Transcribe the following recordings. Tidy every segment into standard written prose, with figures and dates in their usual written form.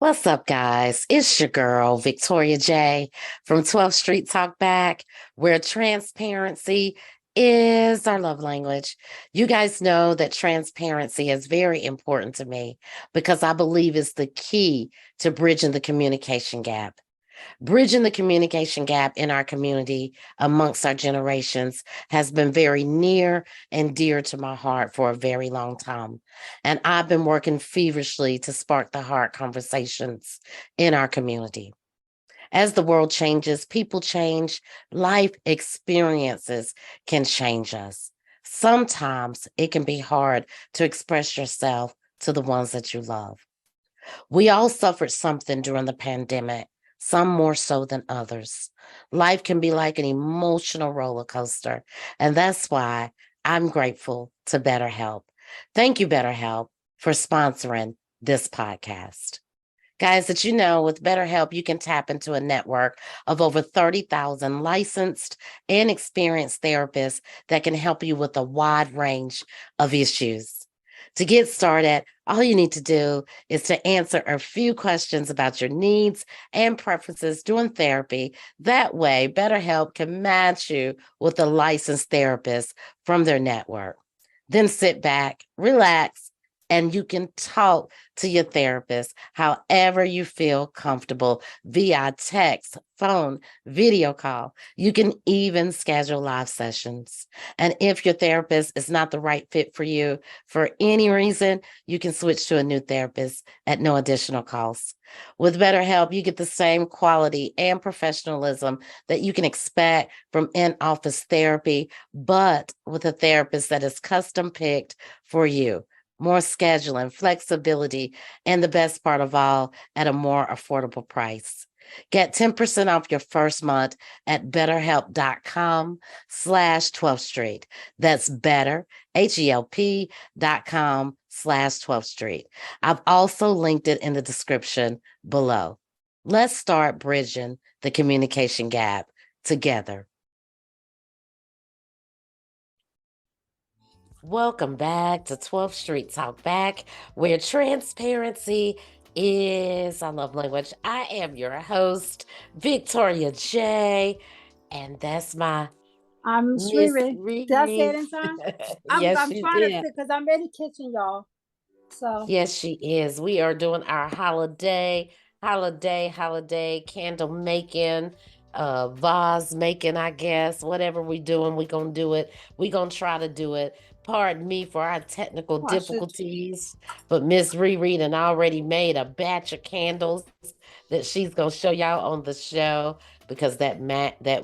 What's up, guys? It's your girl, Victoria J from 12th Street Talk Back, where transparency is our love language. You guys know that transparency is very important to me because I believe it's the key to bridging the communication gap. Bridging the communication gap in our community amongst our generations has been very near and dear to my heart for a very long time. And I've been working feverishly to spark the heart conversations in our community. As the world changes, people change, life experiences can change us. Sometimes it can be hard to express yourself to the ones that you love. We all suffered something during the pandemic, some more so than others. Life can be like an emotional roller coaster, and that's why I'm grateful to BetterHelp. Thank you, BetterHelp, for sponsoring this podcast. Guys, did you know with BetterHelp, you can tap into a network of over 30,000 licensed and experienced therapists that can help you with a wide range of issues. To get started, all you need to do is to answer a few questions about your needs and preferences during therapy. That way, BetterHelp can match you with a licensed therapist from their network. Then sit back, relax, and you can talk to your therapist however you feel comfortable via text, phone, video call. You can even schedule live sessions. And if your therapist is not the right fit for you for any reason, you can switch to a new therapist at no additional cost. With BetterHelp, you get the same quality and professionalism that you can expect from in-office therapy, but with a therapist that is custom picked for you. More scheduling, flexibility, and the best part of all, at a more affordable price. Get 10% off your first month at betterhelp.com/12th Street. That's better, HELP.com/12th Street. I've also linked it in the description below. Let's start bridging the communication gap together. Welcome back to 12th Street Talk Back, where transparency is our love language. I am your host, Victoria J, and that's my I'm Miss MizReRe. Did I say it Riri. in time? Yes, I'm you trying to did. fit because I'm in the kitchen, y'all. So Yes, she is. We are doing our holiday candle making, vase making, I guess. Whatever we doing, we gonna do it. We gonna try to do it. Pardon me for our technical watch it. difficulties, but Miss Riri done already made a batch of candles that she's gonna show y'all on the show because that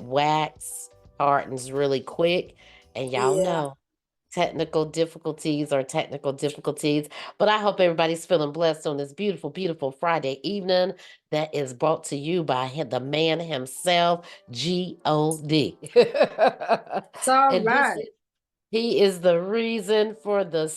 wax hardens really quick, and y'all Yeah. know technical difficulties. But I hope everybody's feeling blessed on this beautiful, beautiful Friday evening that is brought to you by the man himself, God. It's all And this right. is he is the reason for the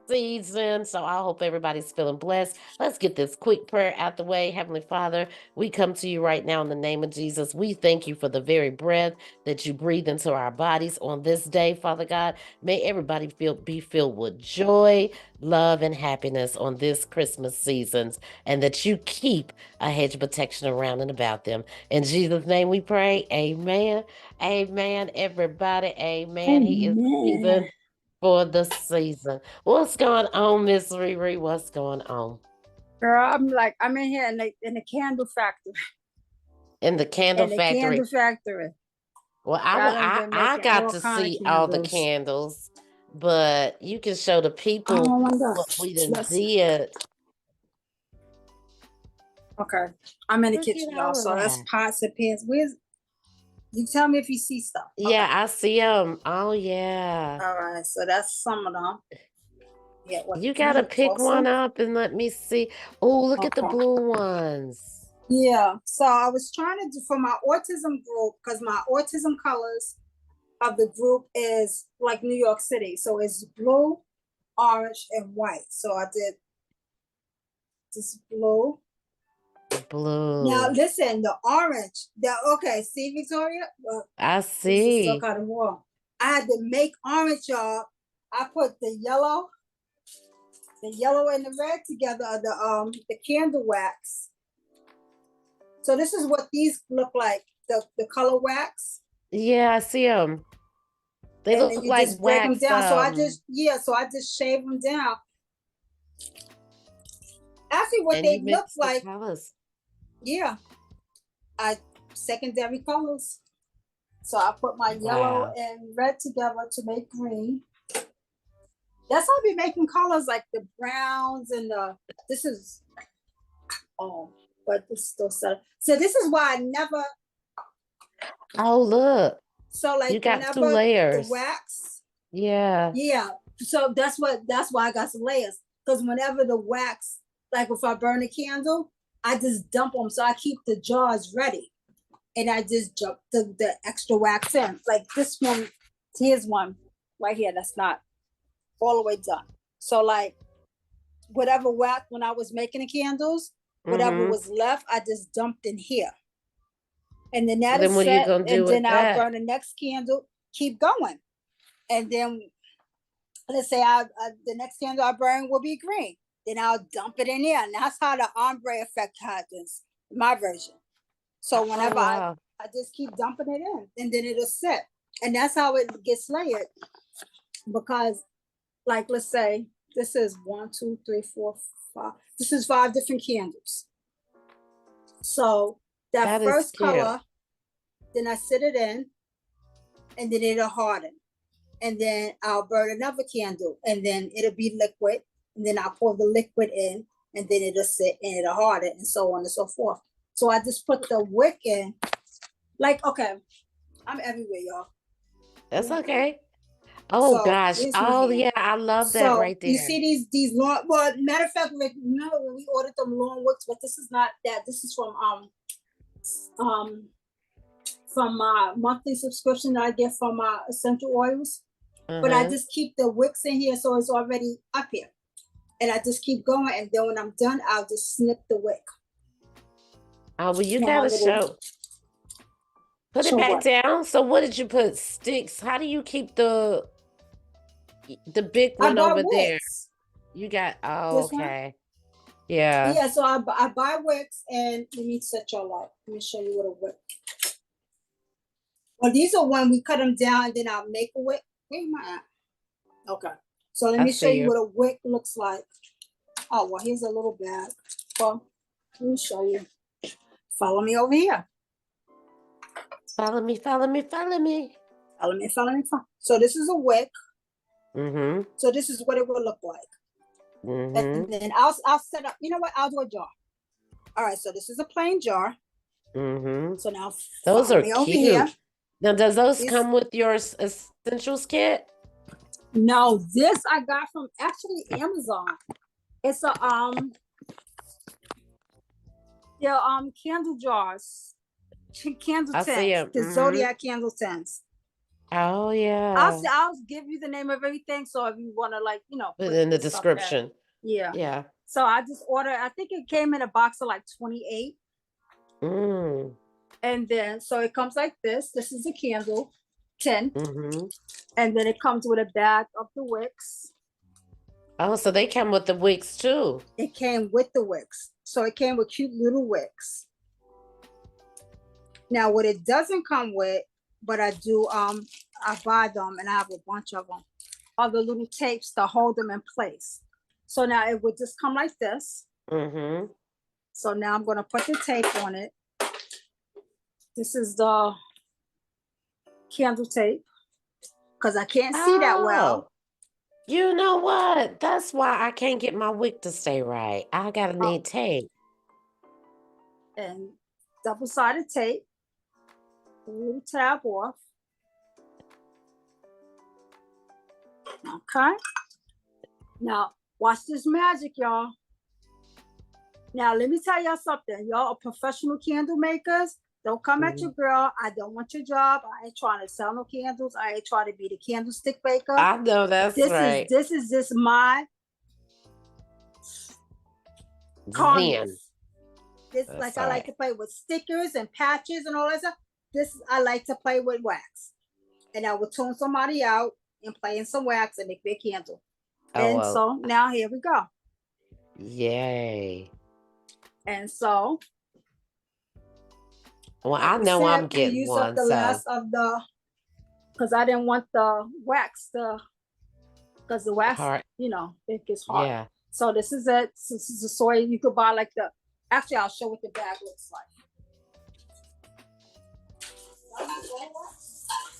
season. So I hope everybody's feeling blessed. Let's get this quick prayer out the way. Heavenly Father, we come to you right now in the name of Jesus. We thank you for the very breath that you breathe into our bodies on this day, Father God. May everybody be filled with joy, love, and happiness on this Christmas season, and that you keep a hedge of protection around and about them. In Jesus' name we pray. Amen. Amen, everybody. Amen. He is the Amen. reason for the season. What's going on, Miss Riri? What's going on? Girl, I'm in here in the candle factory. In the candle In the candle factory. factory. Well, I done been I making got all to kind of see all the candles. candles, but you can show the people Oh my God. what we done Let's did. okay. I'm in the Look kitchen, at y'all. all of So that's that. pots and pans. Where's you tell me if you see stuff. Okay. Yeah, I see them. Oh, yeah. All right. So that's some of them. Yeah, what You can you got to get pick closer? one up and let me see. Oh, look at the Okay. blue ones. Yeah, so I was trying to do for my autism group because my autism colors of the group is like New York City. So it's blue, orange, and white. So I did this blue. Now Blue. listen, the orange. Okay, see Victoria? I This is still see. kind of warm. I had to make orange, y'all. I put the yellow and the red together, the candle wax. So this is what these look like, the color wax. Yeah, I see them. They And then look you like just break them wax. down. So I just shave them down. Actually, what And they you look mix the like, colors. yeah, I secondary colors. So I put my yellow Wow. and red together to make green. That's how I be making colors like the browns and this is but this still set. So this is why I never. Oh, look. So You like got two whenever the layers. wax, Yeah. yeah. So that's why I got some layers. Because whenever the wax, like if I burn a candle, I just dump them. So I keep the jars ready. And I just dump the extra wax in. Like this one, here's one right here that's not all the way done. So like whatever wax when I was making the candles, whatever was left, I just dumped in here. And then that Then is what are you set, gonna do and with then I'll that? burn the next candle, keep going. And then let's say the next candle I burn will be green. Then I'll dump it in there. And that's how the ombre effect happens, my version. So whenever wow. I just keep dumping it in, and then it'll set. And that's how it gets layered. Because, like, let's say this is 1, 2, 3, 4, 5. This is 5 different candles. So that That is first cute. color, then I sit it in, and then it'll harden. And then I'll burn another candle, and then it'll be liquid. And then I'll pour the liquid in, and then it'll sit and it'll harden, and so on and so forth. So I just put the wick in. Like, okay, I'm everywhere, y'all. That's okay. Oh So gosh. here's my Oh hand. yeah, I love that So right you there. see these long. Well, matter of fact, like, remember when we ordered them long wicks, but this is not that. This is from my monthly subscription that I get from my essential oils. But I just keep the wicks in here, so it's already up here, and I just keep going. And then when I'm done, I'll just snip the wick. Oh, well, you And my gotta little put it show back what down. So what did you put? Sticks. How do you keep the big I one buy over there? wicks. You got, oh, This one, okay. Yeah. yeah. So I buy wicks, and let me set y'all up. Let me show you what a wick. Well, these are when we cut them down, and then I'll make a wick. Where am I at? Okay. So let I me show see you you. what a wick looks like. Oh, well, here's a little bag. Well, let me show you. Follow me over here. Follow me, follow me, follow me. Follow me, follow me. So this is a wick. Mm-hmm. So this is what it will look like. Mm-hmm. And then I'll set up, you know what? I'll do a jar. All right, so this is a plain jar. Mm-hmm. So now Those follow are me over here. cute. Now, does those This come with your essentials kit? No, this I got from actually Amazon. It's a they're candle jars, candle I see tins, them. the Mm-hmm. Zodiac candle tins. Oh yeah. I'll give you the name of everything. So if you want to, like, Put put it in the the stuff in. description. Yeah. Yeah. So I just ordered, I think it came in a box of like 28. Mm. And then so it comes like this. This is a candle tin. Mm-hmm. And then it comes with a bag of the wicks. Oh, so they come with the wicks too. It came with the wicks. So it came with cute little wicks. Now what it doesn't come with, but I do I buy them, and I have a bunch of them, are the little tapes to hold them in place. So now it would just come like this. Mm-hmm. So now I'm going to put the tape on it. This is the candle tape, because I can't see that well. You know what? That's why I can't get my wick to stay right. I gotta need tape. And double-sided tape. A little tab off. Okay. Now, watch this magic, y'all. Now, let me tell y'all something. Y'all are professional candle makers. Don't come at your girl. I don't want your job. I ain't trying to sell no candles. I ain't trying to be the candlestick baker. I know that's right. This is just my calmness. This, like, I like to play with stickers and patches and all that stuff. This, I like to play with wax. And I will tune somebody out and play in some wax and make their candle. And so now here we go. Yay. And so Well, Like I I know said, I'm we getting used up one, the so last of the, because I didn't want the wax to, because the wax, hard. it gets hard. Yeah. So this is it. This is the soy. You could buy like actually, I'll show what the bag looks like.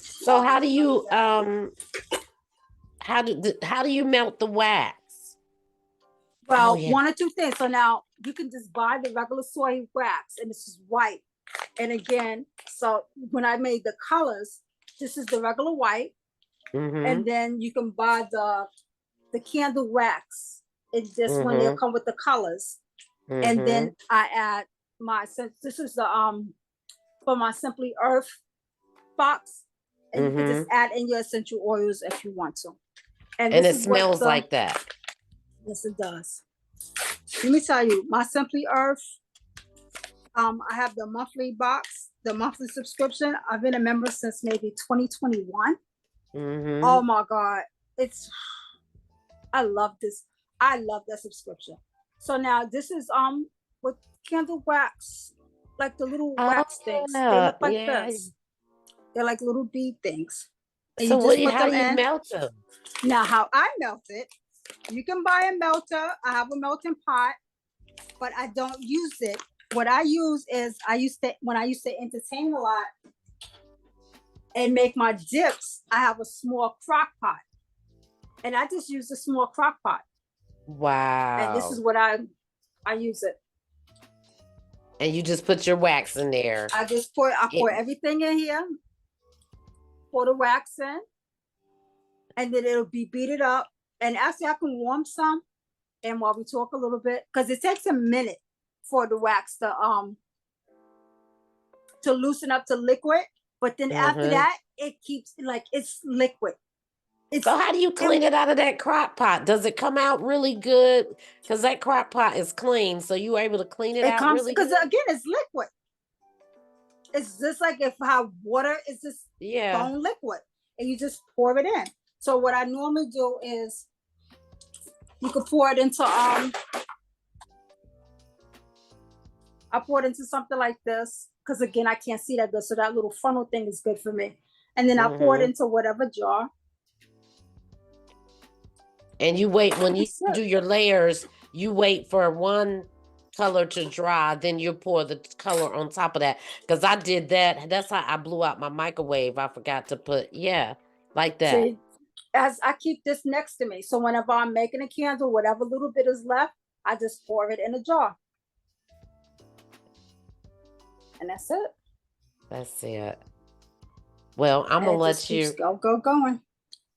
So how do you how do you melt the wax? Well, Yeah. one or two things. So now you can just buy the regular soy wax, and this is white. And again, so when I made the colors, this is the regular white, and then you can buy the candle wax. And this one they'll come with the colors, and then I add this is the for my Simply Earth box, and you can just add in your essential oils if you want to. And And this it is what smells like that. Yes, it does. Let me tell you, my Simply Earth. I have the monthly box, the monthly subscription. I've been a member since maybe 2021. Oh my God. I love this. I love that subscription. So now this is with candle wax, like the little wax things. They look like this. They're like little bead things. And So you just put how them do you in. melt them? Now how I melt it, you can buy a melter. I have a melting pot, but I don't use it. What I use is when I used to entertain a lot and make my dips, I have a small crock pot. And I just use a small crock pot. Wow. And this is what I use it. And you just put your wax in there. I pour everything in here, pour the wax in, and then it'll be beaten up. And actually I can warm some, and while we talk a little bit, because it takes a minute for the wax to loosen up to liquid. But then after that, it keeps it's liquid. So how do you clean it out of that crock pot? Does it come out really good? Because that crock pot is clean, so you were able to clean it out really good? Because again, it's liquid. It's just like how water is just bone liquid, and you just pour it in. So what I normally do is you can pour it into I pour it into something like this, because again I can't see that good, so that little funnel thing is good for me. And then I pour it into whatever jar. And you wait when you do your layers, you wait for one color to dry, then you pour the color on top of that. Because I did that. That's how I blew out my microwave. I forgot to put, like that. See, as I keep this next to me, so whenever I'm making a candle, whatever little bit is left, I just pour it in a jar. And that's it. That's it. Well, I'm going to let you go going.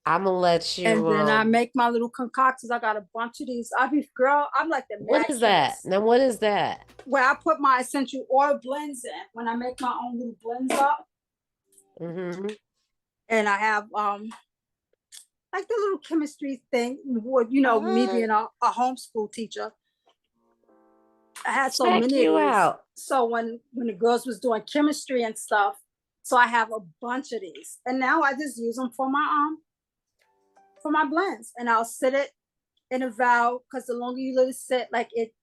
I'm gonna let you. And then I make my little concoctions. I got a bunch of these. I'm like the What is that? Now, what is that? Where I put my essential oil blends in when I make my own little blends up. And I have like the little chemistry thing. Me being a homeschool teacher, I had so many of these. So when the girls was doing chemistry and stuff, so I have a bunch of these, and now I just use them for my blends, and I'll sit it in a valve, because the longer you let it sit, like it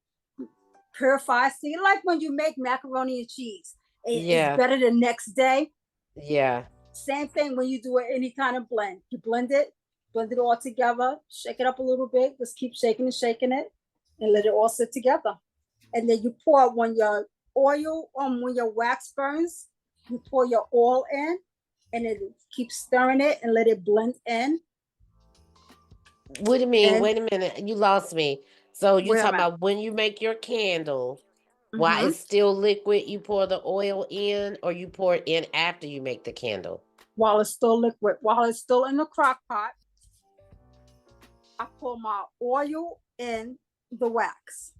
purifies. See, like when you make macaroni and cheese, it's better the next day. Same thing when you do any kind of blend. You blend it all together, shake it up a little bit, just keep shaking it, and let it all sit together. And then you pour when your wax burns, you pour your oil in, and it keeps stirring it and let it blend in. What do you mean? Wait a minute. You lost me. So you're talking about when you make your candle, while it's still liquid, you pour the oil in, or you pour it in after you make the candle? While it's still liquid, while it's still in the crock pot, I pour my oil in the wax.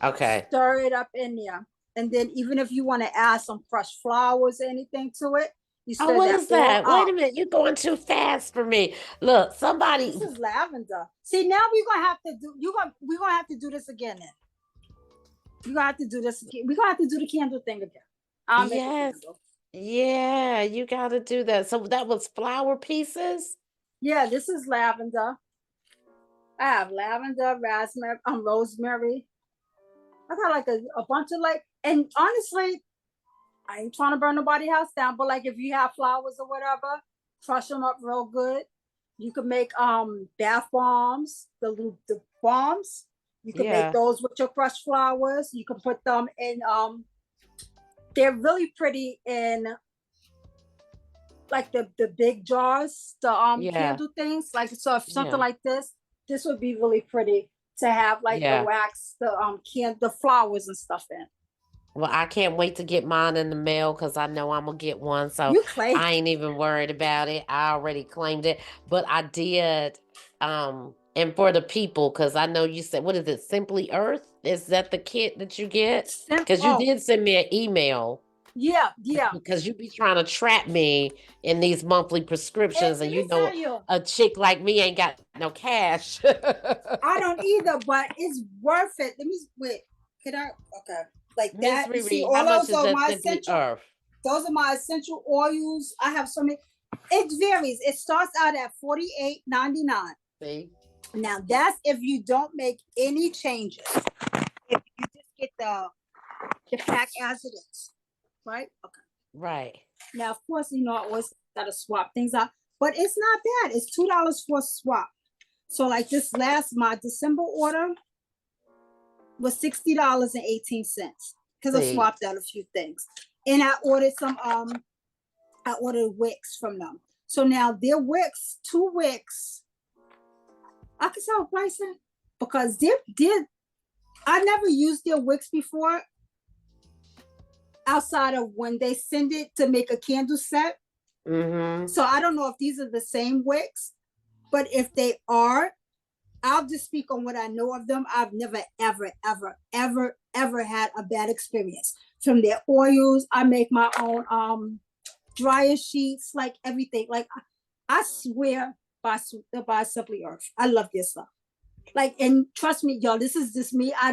Okay. Stir it up in there. And then even if you want to add some crushed flowers or anything to it, you stir what is that? Wait a minute, you're going too fast for me. Look, somebody. This is lavender. See, now we're gonna have to do this again. Then you're gonna have to do this again. We're gonna have to do the candle thing again. Yes. Yeah, you got to do that. So that was flower pieces? Yeah, this is lavender. I have lavender, raspberry, rosemary. I got like a bunch of and honestly, I ain't trying to burn nobody's house down, but like if you have flowers or whatever, crush them up real good. You can make bath bombs, the bombs. You can make Yeah, those with your crushed flowers. You can put them in they're really pretty in like the big jars, the yeah, candle things. Like so if something yeah, like this would be really pretty to have like the yeah. wax, the flowers and stuff in. Well, I can't wait to get mine in the mail because I know I'm gonna get one. So You claim I ain't even worried about it. I already claimed it. But I did and for the people, because I know you said, what is it, Simply Earth? Is that the kit that you get? Because you oh did send me an email yeah. because you be trying to trap me in these monthly prescriptions, and Let me you tell know you, a chick like me ain't got no cash. I don't either, but it's worth it. Let me wait. Can I? Okay, like Miss that. You see, Riri, how all much those is are that my Simply essential. Earth? Those are my essential oils. I have so many. It varies. It starts out at $48.99. See? Now that's if you don't make any changes. If you just get the pack as it is, right? Okay. Right. Now, of course, I always gotta swap things out, but it's not bad. It's $2 for a swap. So, like this my December order was $60.18 because I See. swapped out a few things, and I ordered I ordered wicks from them. So now their wicks, 2 wicks, I can tell pricing because I never used their wicks before outside of when they send it to make a candle set. Mm-hmm. So I don't know if these are the same wicks, but if they are, I'll just speak on what I know of them. I've never, ever, ever, ever, ever had a bad experience from their oils. I make my own dryer sheets, like everything. Like I swear by Simply Earth. I love this stuff. Like, and trust me, y'all, this is just me. I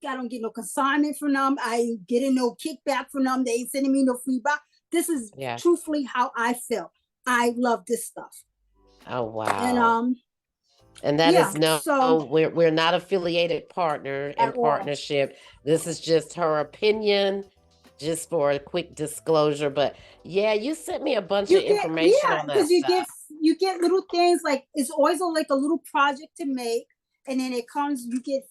don't get no consignment from them. I ain't getting no kickback from them. They ain't sending me no free box. This is Yeah. truthfully how I feel. I love this stuff. Oh And wow. And that yeah, is no, so we're not affiliated partner at and all. partnership. This is just her opinion, just for a quick disclosure. But yeah, you sent me a bunch of You get information yeah, on that because stuff. you get little things like it's always like a little project to make, and then it comes you get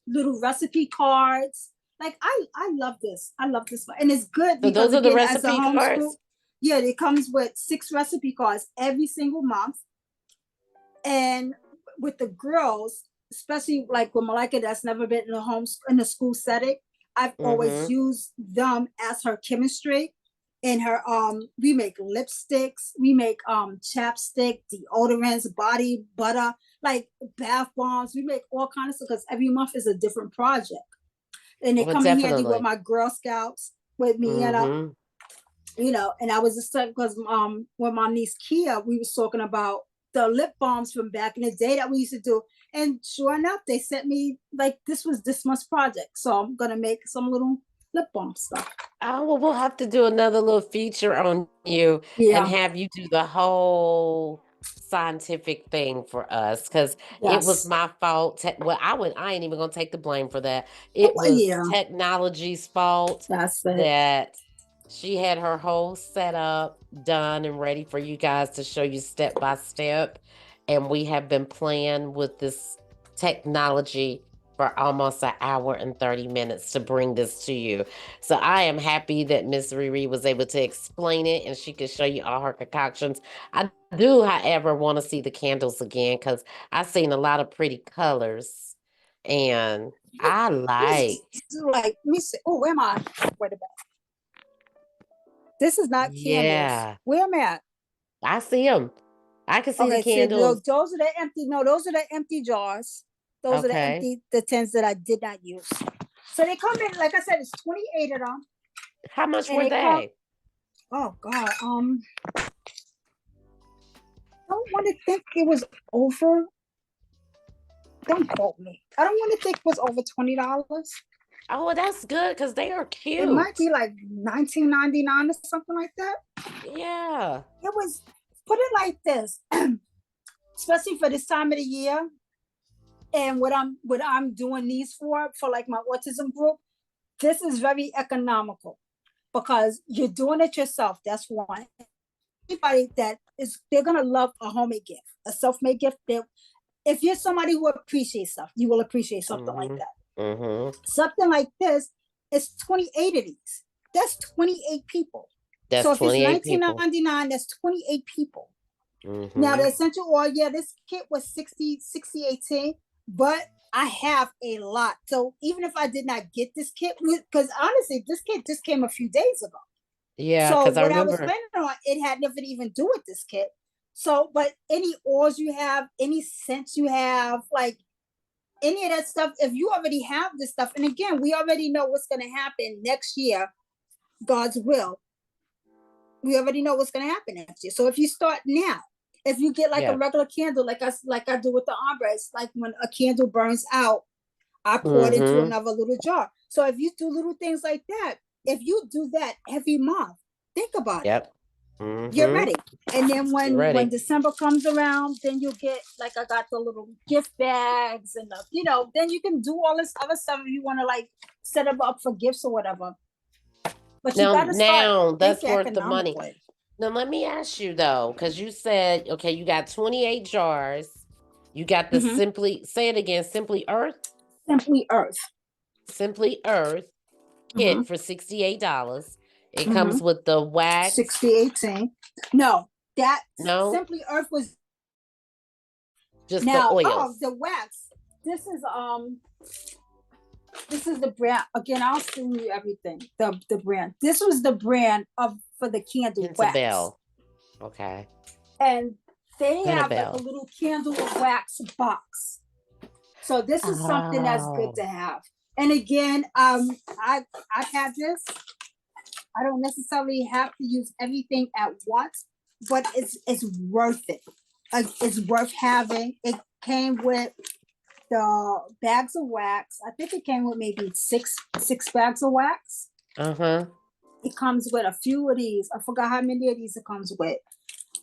little recipe cards. Like I love this. I love this one. And it's good So because those are the again, as a recipe homeschool, cards. yeah, it comes with 6 recipe cards every single month. And with the girls, especially like with Malika that's never been in a in a school setting, I've always Mm-hmm. used them as her chemistry. And her we make lipsticks, we make chapstick, deodorants, body butter, like bath bombs. We make all kinds of stuff because every month is a different project. And they Well, come in handy with definitely. my Girl Scouts with me, Mm-hmm. and I was just because with my niece Kia, we was talking about the lip balms from back in the day that we used to do. And sure enough, they sent me like this was this month's project. So I'm gonna make some little lip balm stuff. Oh, well, we'll have to do another little feature on you and Yeah. have you do the whole scientific thing for us because it was Yes. my fault. Well, I ain't even gonna take the blame for that. Oh It was yeah. technology's fault That's it. that she had her whole setup done and ready for you guys to show you step by step. And we have been playing with this technology for almost an hour and 30 minutes to bring this to you. So I am happy that Miss Riri was able to explain it and she could show you all her concoctions. I do, however, want to see the candles again because I've seen a lot of pretty colors and I like, Like let me see. Oh, where am I? Wait a minute. This is not candles. yeah, Where am I at? I see them. I can see the Okay, so candles. those are the empty. No, those are the empty jars. Those are the Okay. empty, the tins that I did not use. So they come in, like I said, it's 28 of them, How much and were they come. they? Oh God, I don't want to think it was over. Don't quote me. I don't want to think it was over $20. Oh, well, that's good because they are It might cute. be like 19.99 or something like that. Yeah. It was. Put it like this, especially for this time of the year, and what I'm doing these for like my autism group. This is very economical. because you're doing it yourself. That's one. Anybody that is, they're gonna love a homemade gift, a self-made gift. If you're somebody who appreciates stuff, you will appreciate something like that. Something like this is 28 of these. That's 28 people. That's so if it's 28 people. $19.99, that's 28 people. Now the essential oil, yeah, this kit was 60 but I have a lot. So even if I did not get this kit, because honestly, this kit just came a few days ago. Yeah, So because I what I was remember. planning on, it had nothing to even do with this kit. So, but any oils you have, any scents you have, like any of that stuff, if you already have this stuff, and again, we already know what's going to happen next year, God's will. We already know what's going to happen next year. So if you start now, if you get like a regular candle, like I do with the armrest, like when a candle burns out, I pour it into another little jar. So if you do little things like that, if you do that every month, think about it. You're ready. And then when December comes around, then you'll get, like, I got the little gift bags and then you can do all this other stuff if you want to like set them up for gifts or whatever. But you gotta start that's worth the money. Now let me ask you though, because you said, okay, you got 28 jars. You got the say it again, Simply Earth? Simply Earth. Simply Earth kit for $68. It comes with the wax. 6018. No, Simply Earth was just now, the oil. The wax. This is the brand. Again, I'll send you everything. The brand. This was the brand for the candle wax. Okay. And they have like a little candle wax box. So this is something that's good to have. And again, I've had this. I don't necessarily have to use everything at once, but it's worth it. It's worth having. It came with the bags of wax. I think it came with maybe six bags of wax. It comes with a few of these. I forgot how many of these it comes with.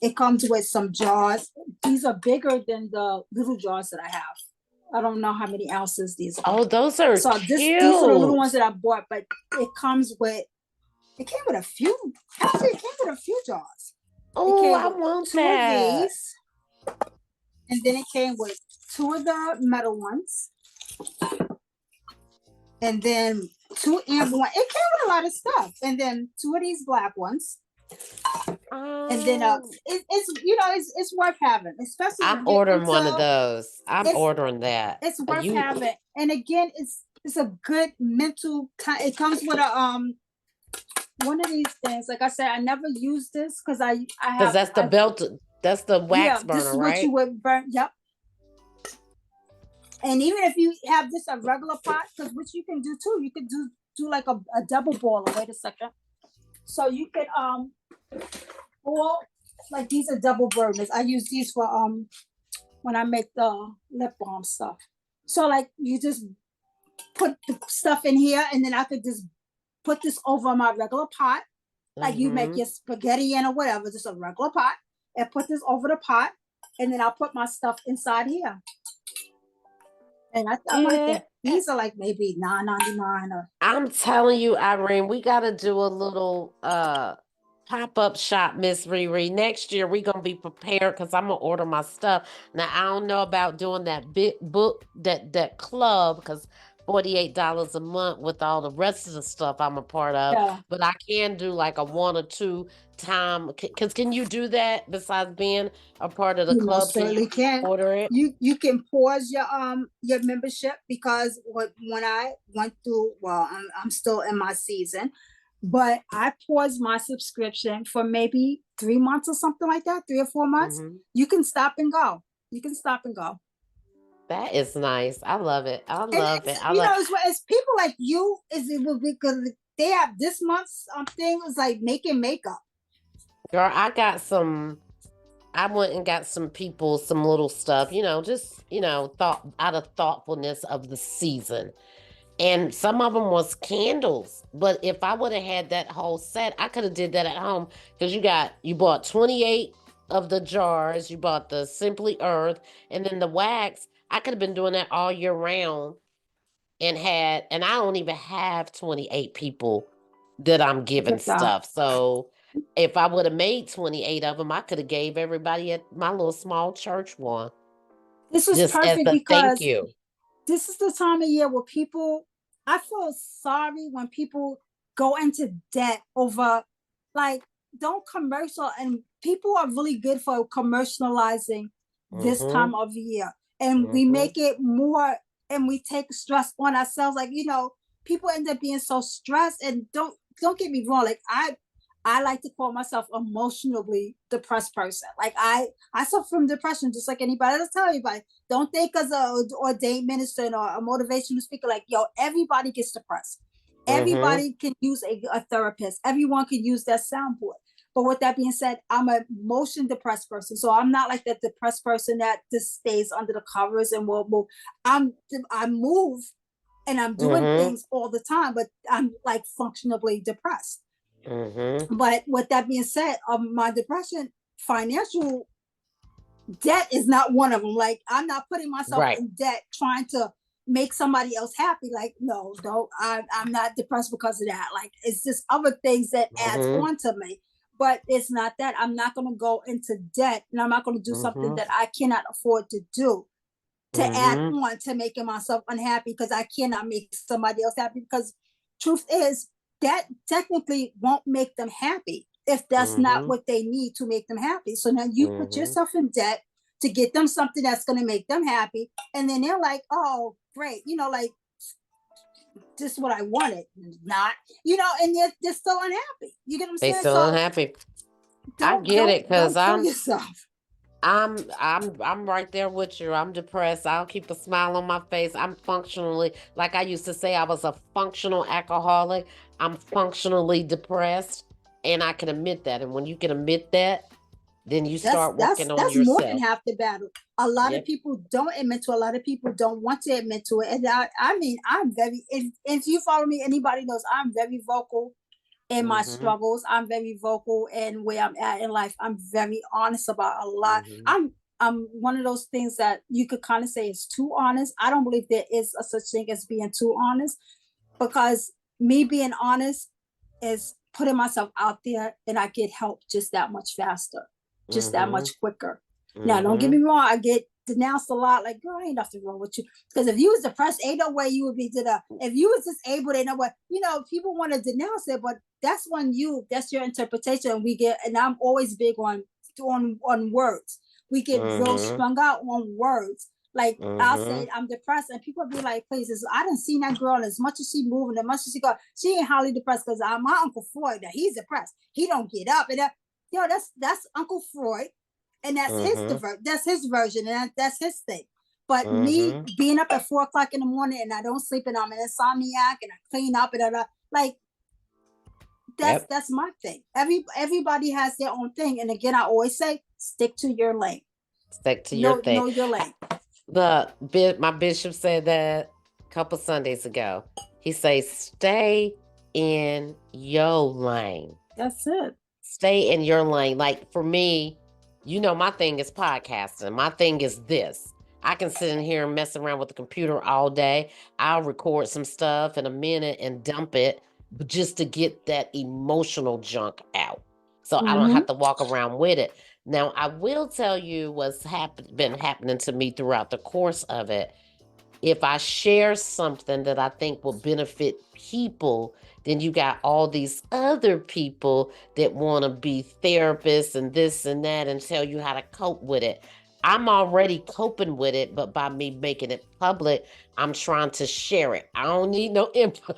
It comes with some jars. These are bigger than the little jars that I have. I don't know how many ounces these are. Oh, those are cute. These are the little ones that I bought, but it came with a few. Actually, it came with a few jars. Oh, I want two of these. And then it came with two of the metal ones. And then two amber ones. It came with a lot of stuff. And then two of these black ones. And then it's worth having, especially I'm ordering one of those. I'm ordering that. It's worth having. And again, it's a good mental time. It comes with a one of these things. Like I said, I never use this because I have, because that's the belt. That's the wax burner, this is right? what you would burn. Yep. And even if you have this a regular pot, because what you can do too, you could do like a double boiler. Wait a second. So you could boil, like, these are double burners. I use these for when I make the lip balm stuff. So like you just put the stuff in here, and then I could just put this over my regular pot. Like you make your spaghetti in or whatever, just a regular pot, and put this over the pot, and then I'll put my stuff inside here. And I think these are like maybe $9.99 or. I'm telling you, Irene, we got to do a little pop-up shop, MizReRe. Next year, we're going to be prepared because I'm going to order my stuff. Now, I don't know about doing that big book, that club, because $48 a month with all the rest of the stuff I'm a part of. But I can do like a 1 or 2 time. Because can you do that besides being a part of the club? Most certainly can. Order it. You can pause your membership, because when I went through, well, I'm still in my season, but I paused my subscription for maybe 3 months or something like that, 3 or 4 months. You can stop and go. That is nice. I love it. It's people like you, because they have this month's thing is like making makeup. Girl, I went and got some people some little stuff, just thought out of thoughtfulness of the season. And some of them was candles. But if I would have had that whole set, I could have did that at home, because you bought 28 of the jars, you bought the Simply Earth, and then the wax. I could have been doing that all year round, and I don't even have 28 people that I'm giving Get that. stuff. So if I would have made 28 of them, I could have gave everybody at my little small church one This is just as perfect a thank because you. this is the time of year where people, I feel sorry when people go into debt over, like, don't commercial, and people are really good for commercializing this Mm-hmm. time of year, and we Mm-hmm. make it more, and we take stress on ourselves, like, people end up being so stressed. And don't get me wrong, like, I like to call myself emotionally depressed person. Like, I suffer from depression just like anybody else. Tell anybody, don't think as a ordained minister or a motivational speaker, like, yo, everybody gets depressed. Mm-hmm. Everybody can use a therapist. Everyone can use that soundboard. But with that being said, I'm a motion depressed person. So I'm not like that depressed person that just stays under the covers and will move. I move and I'm doing Mm-hmm. things all the time, but I'm like functionally depressed. Mm-hmm. But with that being said, my depression, financial debt is not one of them. Like, I'm not putting myself Right. in debt trying to make somebody else happy. Like, no, no, I'm not depressed because of that. Like, it's just other things that adds Mm-hmm. on to me. But it's not that. I'm not going to go into debt, and I'm not going to do something Mm-hmm. that I cannot afford to do to add Mm-hmm. on to making myself unhappy because I cannot make somebody else happy. Because truth is, that technically won't make them happy if that's not Mm-hmm. what they need to make them happy. So now you put Mm-hmm. yourself in debt to get them something that's going to make them happy. And then they're like, oh, great. Like, just what I wanted. Not, and they're still unhappy. You get what I'm They saying? still So unhappy. I don't, get don't, it because don't kill yourself. I'm right there with you. I'm depressed. I'll keep a smile on my face. I'm functionally, like I used to say, I was a functional alcoholic. I'm functionally depressed, and I can admit that. And when you can admit that, then you That's start that's working on that's more than yourself. half the battle. A lot of Yep. people don't admit to. A lot of people don't want to admit to it. And I mean, I'm very. If you follow me, anybody knows I'm very vocal in my Mhm. struggles. I'm very vocal in where I'm at in life. I'm very honest about a lot. Mhm. I'm one of those things that you could kind of say is too honest. I don't believe there is a such thing as being too honest, because me being honest is putting myself out there, and I get help just that much faster, just that Mhm. much quicker. Now, don't get me Mhm. wrong, I get denounced a lot, like, girl, ain't nothing wrong with you. Because if you was depressed, ain't no way you would be to the, if you was disabled, ain't no way, people want to denounce it, but that's your interpretation. And we get, and I'm always big on words. We get real Mhm. strung out on words. Like, I'll say Mhm. I'm depressed, and people be like, "Please, I didn't see that girl, and as much as she moving, as much as she got, she ain't highly depressed." Because my Uncle Floyd, that he's depressed, he don't get up, and that's Uncle Floyd, and Mhm. that's his version, and that's his thing. But me Mhm. being up at 4 o'clock in the morning and I don't sleep, and I'm an insomniac, and I clean up, and like, that's Yep. that's my thing. Everybody has their own thing, and again, I always say, stick to your lane. Stick to your Know thing. your lane. My bishop said that a couple Sundays ago. He says, "Stay in your lane. That's it. Stay in your lane." Like for me, my thing is podcasting. My thing is this. I can sit in here and mess around with the computer all day. I'll record some stuff in a minute and dump it just to get that emotional junk out. So I don't Mm-hmm. have to walk around with it. Now, I will tell you been happening to me throughout the course of it. If I share something that I think will benefit people, then you got all these other people that want to be therapists and this and that and tell you how to cope with it. I'm already coping with it, but by me making it public, I'm trying to share it. I don't need no input.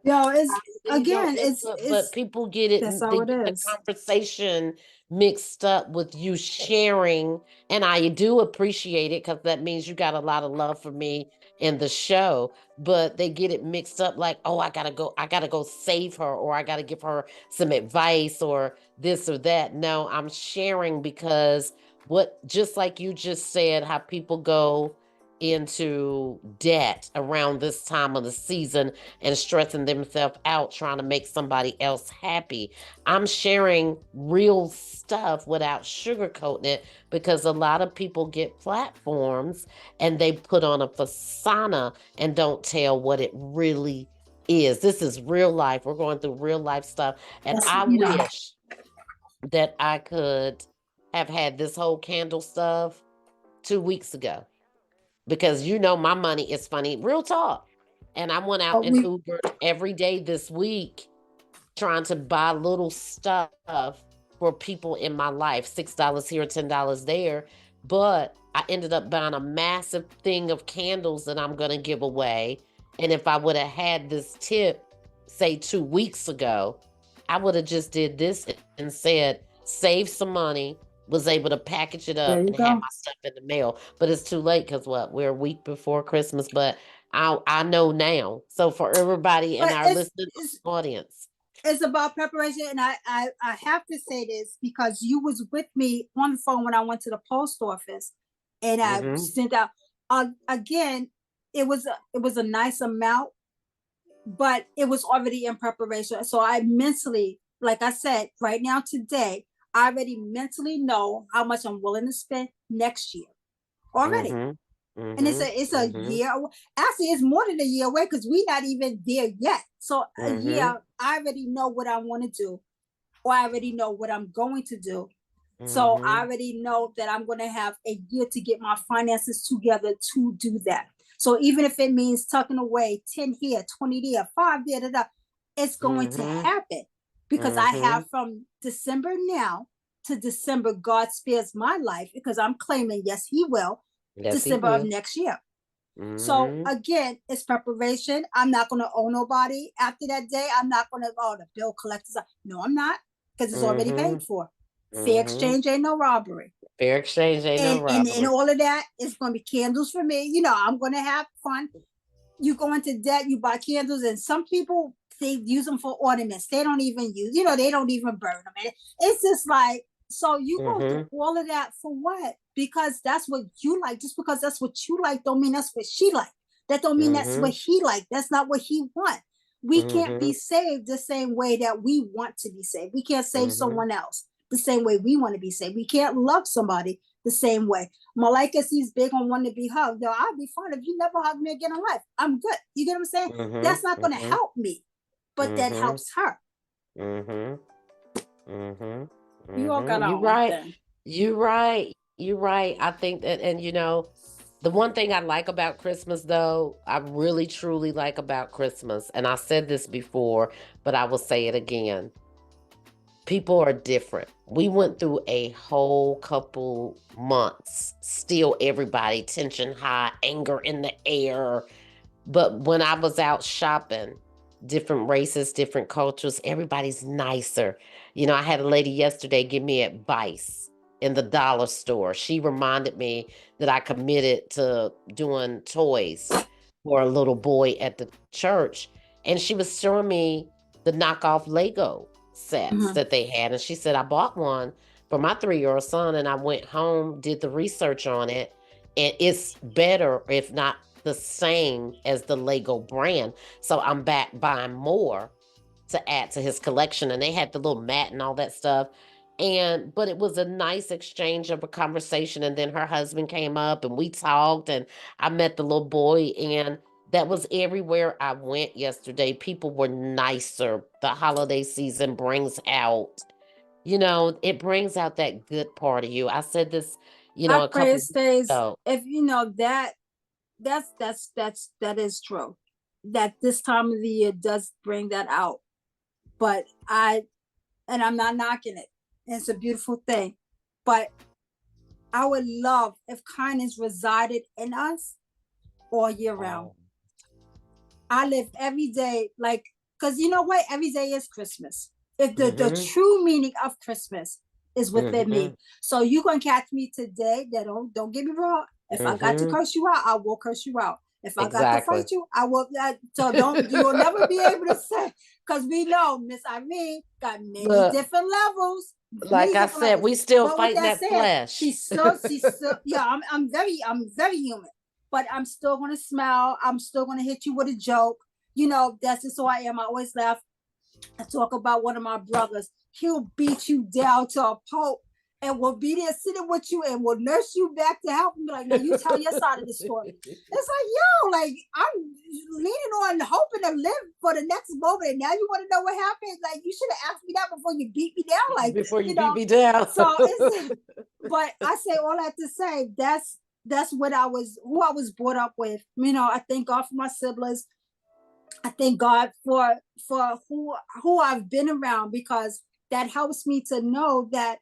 Yo, it's, I need no again, it's input, but it's people get it, that's they how it get the is. conversation mixed up with you sharing. And I do appreciate it because that means you got a lot of love for me in the show. But they get it mixed up like, oh, I gotta go save her, or I gotta give her some advice or this or that. No, I'm sharing because just like you just said, how people go into debt around this time of the season and stressing themselves out trying to make somebody else happy. I'm sharing real stuff without sugarcoating it because a lot of people get platforms and they put on a persona and don't tell what it really is. This is real life. We're going through real life stuff. And That's, I you know. wish that I could have had this whole candle stuff 2 weeks ago, because my money is funny. Real talk. And I went out But and we, Ubered every day this week trying to buy little stuff for people in my life, $6 here, $10 there. But I ended up buying a massive thing of candles that I'm going to give away. And if I would have had this tip, say 2 weeks ago, I would have just did this and said, save some money, was able to package it there up you and have go. my stuff in the mail. But it's too late because we're a week before Christmas. But I know now. So for everybody in But our listening audience, it's about preparation, and I have to say this because you was with me on the phone when I went to the post office, and I sent out again. It was a nice amount, but it was already in preparation. So I mentally, like I said, right now today, I already mentally know how much I'm willing to spend next year already. And it's a year. Actually, it's more than a year away because we're not even there yet. So a year, I already know what I want to do, or I already know what I'm going to do. So I already know that I'm going to have a year to get my finances together to do that. So even if it means tucking away 10 here, 20 there, 5 there, it's going to happen because I have from December now to December, God spares my life because I'm claiming, yes, He will, yes, he December of will. next year. So again, it's preparation. I'm not going to owe nobody after that day. I'm not going to, the bill collectors. No, I'm not, because it's already paid for. Fair exchange ain't no robbery. Fair exchange ain't no robbery. And all of that is going to be candles for me. I'm going to have fun. You go into debt, you buy candles, and some people, they use them for ornaments. They don't even use, they don't even burn them. And it's just like, so you go through all of that for what? Because that's what you like. Just because that's what you like don't mean that's what she like. That don't mean that's what he like. That's not what he want. We can't be saved the same way that we want to be saved. We can't save someone else the same way we want to be saved. We can't love somebody the same way. Malika, he's big on wanting to be hugged. Yo, I'll be fine if you never hug me again in life. I'm good. You get what I'm saying? That's not going to help me, but that helps her. You all got our You're own right. thing. You're right. You're right. I think that, and the one thing I like about Christmas, though, I really truly like about Christmas, and I said this before, but I will say it again. People are different. We went through a whole couple months, still everybody, tension high, anger in the air. But when I was out shopping, different races, different cultures, everybody's nicer. I had a lady yesterday give me advice in the dollar store. She reminded me that I committed to doing toys for a little boy at the church. And she was showing me the knockoff Lego sets that they had. And she said, I bought one for my 3-year-old son, and I went home, did the research on it, and it's better, if not the same as the Lego brand. So I'm back buying more to add to his collection. And they had the little mat and all that stuff. But it was a nice exchange of a conversation. And then her husband came up and we talked, and I met the little boy, and that was everywhere I went yesterday. People were nicer. The holiday season brings out, it brings out that good part of you. I said this, I a pray couple it of weeks stays. ago. If that is true. That this time of the year does bring that out. But I'm not knocking it. It's a beautiful thing. But I would love if kindness resided in us all year round. I live every day because you know what? Every day is Christmas. If the true meaning of Christmas is within me. So you gonna catch me today. That don't get me wrong. If I got to curse you out, I will curse you out. If I got to fight you, I will. So you'll never be able to say, because we know Miss Irene got many different levels. Like I said, we still fighting that flesh. She's so yeah. I'm very human, but I'm still gonna smile. I'm still gonna hit you with a joke. That's just who I am. I always laugh. I talk about one of my brothers. He'll beat you down to a pulp. and will be there sitting with you and will nurse you back to help and be like, now you tell your side of the story. It's like, yo, like I'm leaning on hoping to live for the next moment. And now you want to know what happened? Like you should have asked me that before you beat me down. Like, Before you beat me down. So it's but I say all that to say that's what who I was brought up with. I thank God for my siblings. I thank God for who I've been around because that helps me to know that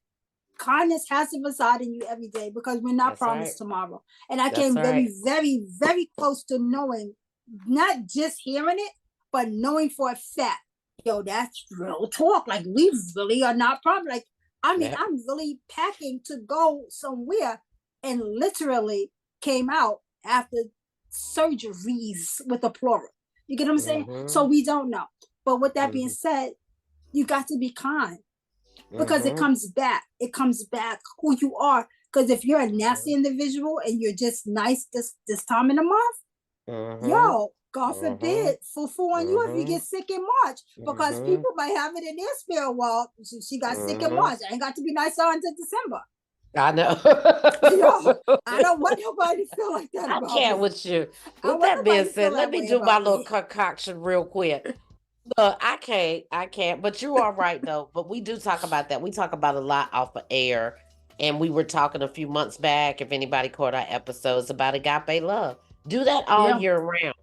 kindness has to reside in you every day because we're not That's promised right. tomorrow. And I That's came very, right. very, very close to knowing, not just hearing it, but knowing for a fact, yo, that's real talk. Like we really are not promised. Like, I mean, Yep. I'm really packing to go somewhere and literally came out after surgeries with a plural. You get what I'm saying? So Mm-hmm. we don't know. But with that being Mm-hmm. said, you got to be kind because it Mm-hmm. comes back. It comes back who you are. Because if you're a nasty Mm-hmm. individual and you're just nice this time in the month, Mm-hmm. yo, God Mm-hmm. forbid, full on you if you Mm-hmm. get sick in March. Because Mm-hmm. people might have it in their spirit. Well, she got sick in Mm-hmm. March. I ain't got to be nice until December. I know. Yo, I don't want nobody to feel like that I about can't me. with you. I don't With want that being nobody to feel said, let that me way do my about little me. concoction real quick. Look, I can't. But you are right though. But we do talk about that. We talk about a lot off of air. And we were talking a few months back, if anybody caught our episodes about agape love. Do that all Yeah, year round.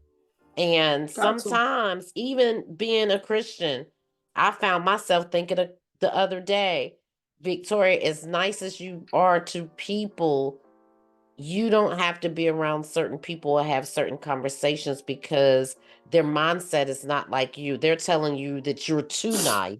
And got to. sometimes, even being a Christian, I found myself thinking of the other day, Victoria, as nice as you are to people, you don't have to be around certain people or have certain conversations because their mindset is not like you. They're telling you that you're too nice.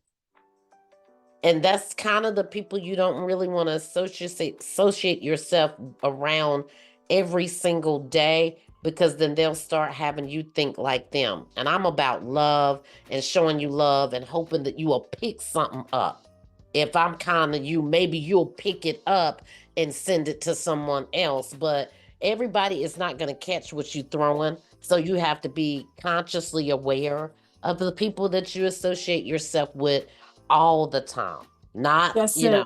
And that's kind of the people you don't really want to associate yourself around every single day because then they'll start having you think like them. And I'm about love and showing you love and hoping that you will pick something up. If I'm kind to you, maybe you'll pick it up and send it to someone else. But everybody is not going to catch what you're throwing. So you have to be consciously aware of the people that you associate yourself with all the time. Not, That's it. you know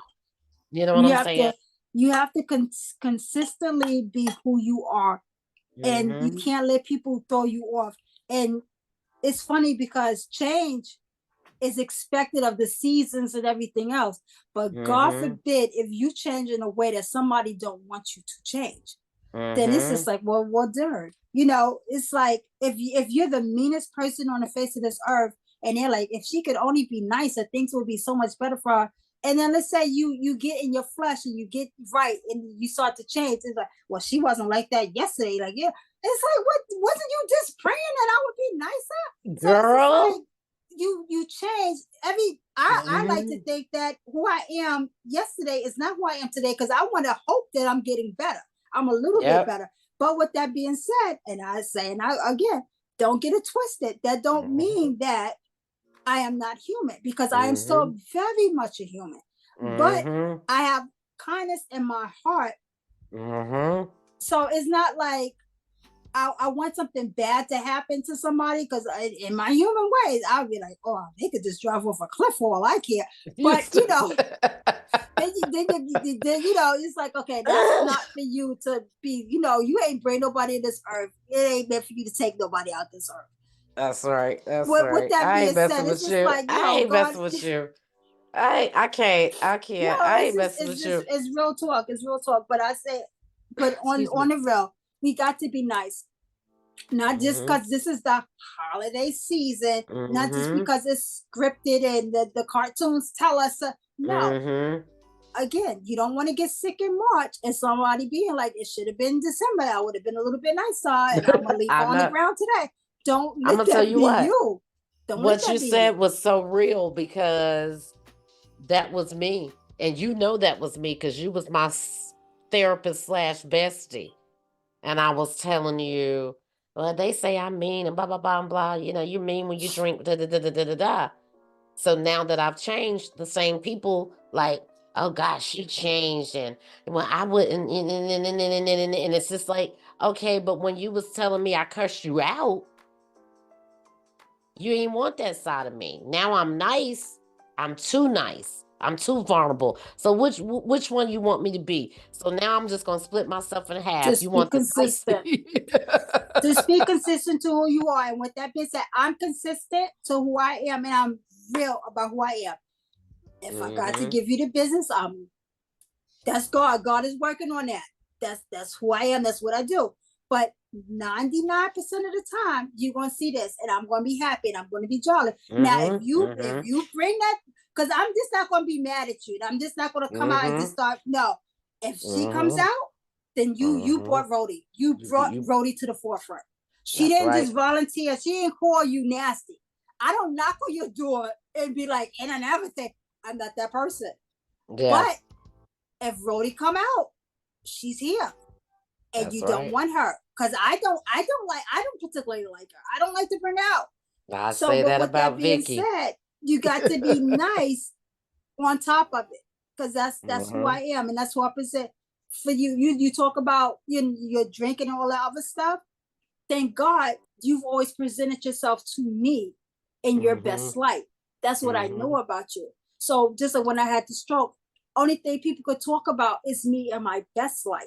what You I'm have saying? to consistently be who you are, and you Mhm. can't let people throw you off. And it's funny because change is expected of the seasons and everything else. But God Mhm. forbid if you change in a way that somebody don't want you to change, then it's just Mhm. like, well, darn. It's like if you're the meanest person on the face of this earth, and they're like, if she could only be nicer, things would be so much better for her. And then let's say you get in your flesh and you get right and you start to change. It's like, well, she wasn't like that yesterday. Like, yeah, it's like, what wasn't you just praying that I would be nicer? So it's just like Girl. you change I like to Mhm. think that who I am yesterday is not who I am today because I want to hope that I'm getting better. I'm a little bit Yep. better. But with that being said, and I say, and I again, don't get it twisted. That don't Mhm. mean that I am not human because I am still Mhm. very much a human. But Mhm. I have kindness in my heart. Mhm. So it's not like I want something bad to happen to somebody because in my human ways, I'll be like, oh, they could just drive off a cliff for all I care. You But stupid. it's like, okay, that's not for you to be. You ain't bring nobody in this earth. It ain't meant for you to take nobody out this earth. That's right. That's With right. that I being ain't said, messing it's with just you. like, I ain't God, messing with you. I can't. I can't. I it's ain't just messing it's with just you. it's real talk. It's real talk. But I say, but on Excuse me. the real, we got to be nice. Not just Mhm. because this is the holiday season, not just Mhm. because it's scripted and the cartoons tell us. No, Mhm. again, you don't want to get sick in March and somebody being like, it should have been December. I would have been a little bit nicer and I'm going to leave I on the know. ground today. Don't I'm let gonna tell that you be what. you. Don't let What you that be you. said was so real because that was me. And you know that was me because you was my therapist slash bestie. And I was telling you, well, they say I'm mean and blah, blah, blah, and blah. You know, you're mean when you drink, da, da, da, da, da, da, da. So now that I've changed, the same people like, oh gosh, she changed. And well, I wouldn't, and it's just like, okay, but when you was telling me I cursed you out, you ain't want that side of me. Now I'm nice. I'm too nice. I'm too vulnerable. So which one you want me to be? So now I'm just gonna split myself in half. You Just be want the consistent. spicy? Just be consistent to who you are. And with that being said, I'm consistent to who I am, and I'm real about who I am. If I got to Mm-hmm. give you the business, that's God. God is working on that. That's who I am. That's what I do. But 99% of the time, you're gonna see this, and I'm gonna be happy, and I'm gonna be jolly. Now, if Mm-hmm. Mm-hmm. you bring that, because I'm just not gonna be mad at you. I'm just not gonna come out and just Mm-hmm. start. No, if she comes Mm-hmm. out, then you Mm-hmm. brought Rhodey. You brought You Rhodey to the forefront. She that's didn't right. just volunteer. She didn't call you nasty. I don't knock on your door and be like, and everything. I'm not that person. Yeah, But if Rhodey come out, she's here, and that's you don't right. want her because I don't particularly like her. I don't like to bring out. I So, say but that with that about being Vicky. said, you got to be nice on top of it because that's who I Mm-hmm. am, and that's who I present for you. You talk about your drinking and all that other stuff. Thank God you've always presented yourself to me in your Mm-hmm. best light. That's what I Mm-hmm. know about you. So just like when I had the stroke, only thing people could talk about is me and my best life.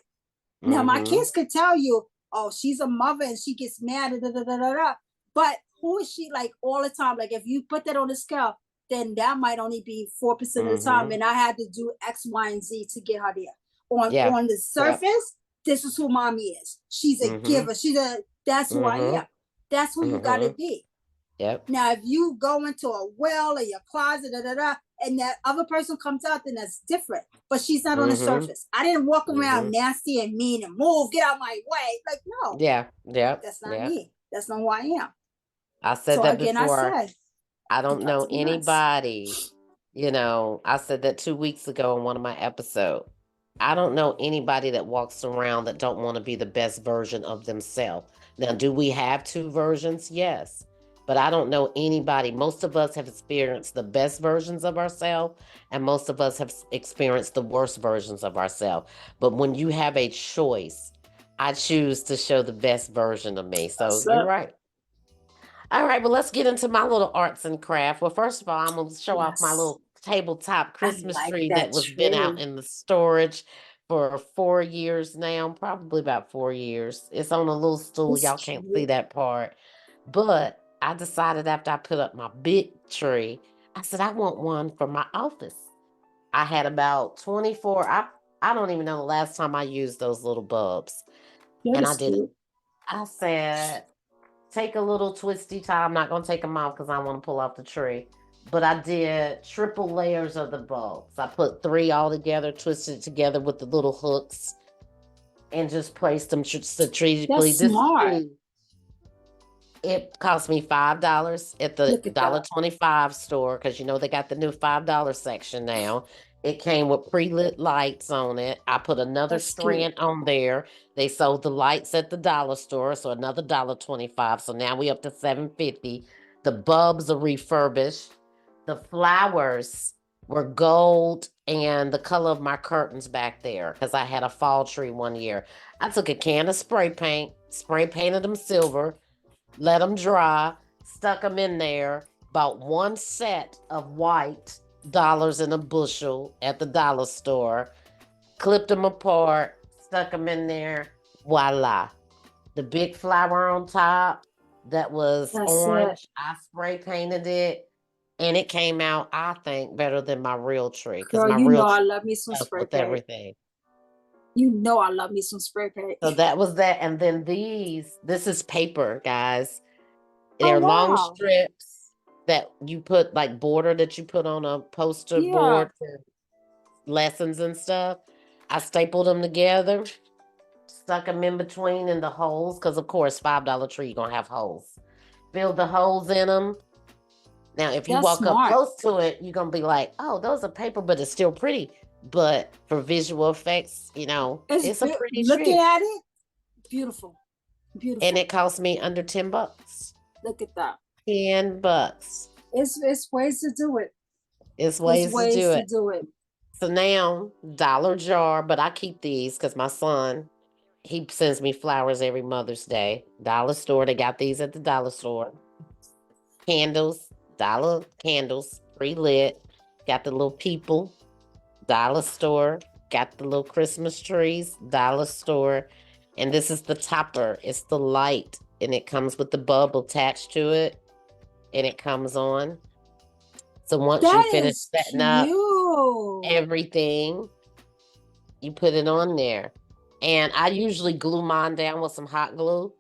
Now my Mm-hmm. kids could tell you, oh, she's a mother and she gets mad, da, da, da, da, da. But who is she like all the time? Like if you put that on the scale, then that might only be 4% of the time. Mm-hmm. And I had to do X, Y, and Z to get her there. On Yeah. on the Yep. surface, this is who mommy is. She's a Mm-hmm. giver. That's who I Mm-hmm. am. That's who you gotta Mm-hmm. be. Yep. Now, if you go into a well or your closet, da, da, da, and that other person comes out, then that's different. But she's not on the Mm-hmm. surface. I didn't walk Mm-hmm. around nasty and mean and move, get out my way. Like, no, Yeah. Yep. that's not Yep. me. That's not who I am. I said So that again, I before. said, I you don't got know to be nice. anybody, I said that 2 weeks ago in one of my episodes. I don't know anybody that walks around that don't want to be the best version of themselves. Now, do we have two versions? Yes. But I don't know anybody. Most of us have experienced the best versions of ourselves, and most of us have experienced the worst versions of ourselves. But when you have a choice, I choose to show the best version of me. So That's you're it. right. All right, well, let's get into my little arts and craft. Well, first of all, I'm gonna show off my Yes. little tabletop I Christmas like tree that that was been out tree. in the storage for 4 years now, probably about 4 years. It's on a little stool. It's Y'all can't see cute. that part. But I decided after I put up my big tree, I said I want one for my office. I had about 24. I don't even know the last time I used those little bulbs. That And I is did cute. I said take a little twisty tie. I'm not gonna take them off because I want to pull off the tree. But I did triple layers of the bulbs. I put three all together, twisted it together with the little hooks, and just placed them strategically. That's This smart. tree, it cost me $5 at the Look at dollar that. 25 store because they got the new $5 section now. It came with pre-lit lights on it. I put another That's cute. strand on there. They sold the lights at the dollar store, so another dollar 25. So now we up to 7.50. The bulbs are refurbished. The flowers were gold and the color of my curtains back there because I had a fall tree one year. I took a can of spray painted them silver, let them dry, stuck them in there, bought one set of white dollars in a bushel at the dollar store, clipped them apart, stuck them in there. Voila. The big flower on top that was That's it. orange, I spray painted it. And it came out, I think, better than my real tree because Girl, my you real know I tree love me some stuck spray with paint. everything. You know I love me some spray paint. So that was that. And then this is paper, guys. Oh They're long wow. strips that you put like border that you put on a poster Yeah, board for lessons and stuff. I stapled them together, stuck them in between in the holes, because of course, $5 tree, you're gonna have holes. Filled the holes in them. Now, if you that's walk up smart. close to it, you're gonna be like, oh, those are paper, but it's still pretty. But for visual effects, it's a pretty Looking tree. at it, beautiful. And Beautiful. it cost me under $10. Look at that. $10. It's ways to do it. It's It's ways to ways do to it. do it. So now, dollar jar, but I keep these because my son, he sends me flowers every Mother's Day. Dollar store, they got these at the dollar store. Candles, dollar candles, pre-lit. got the little people, dollar store. Got the little Christmas trees, dollar store. And this is the topper. It's the light. And it comes with the bulb attached to it. And it comes on. So once you That finish is setting up cute. everything, you put it on there. And I usually glue mine down with some hot glue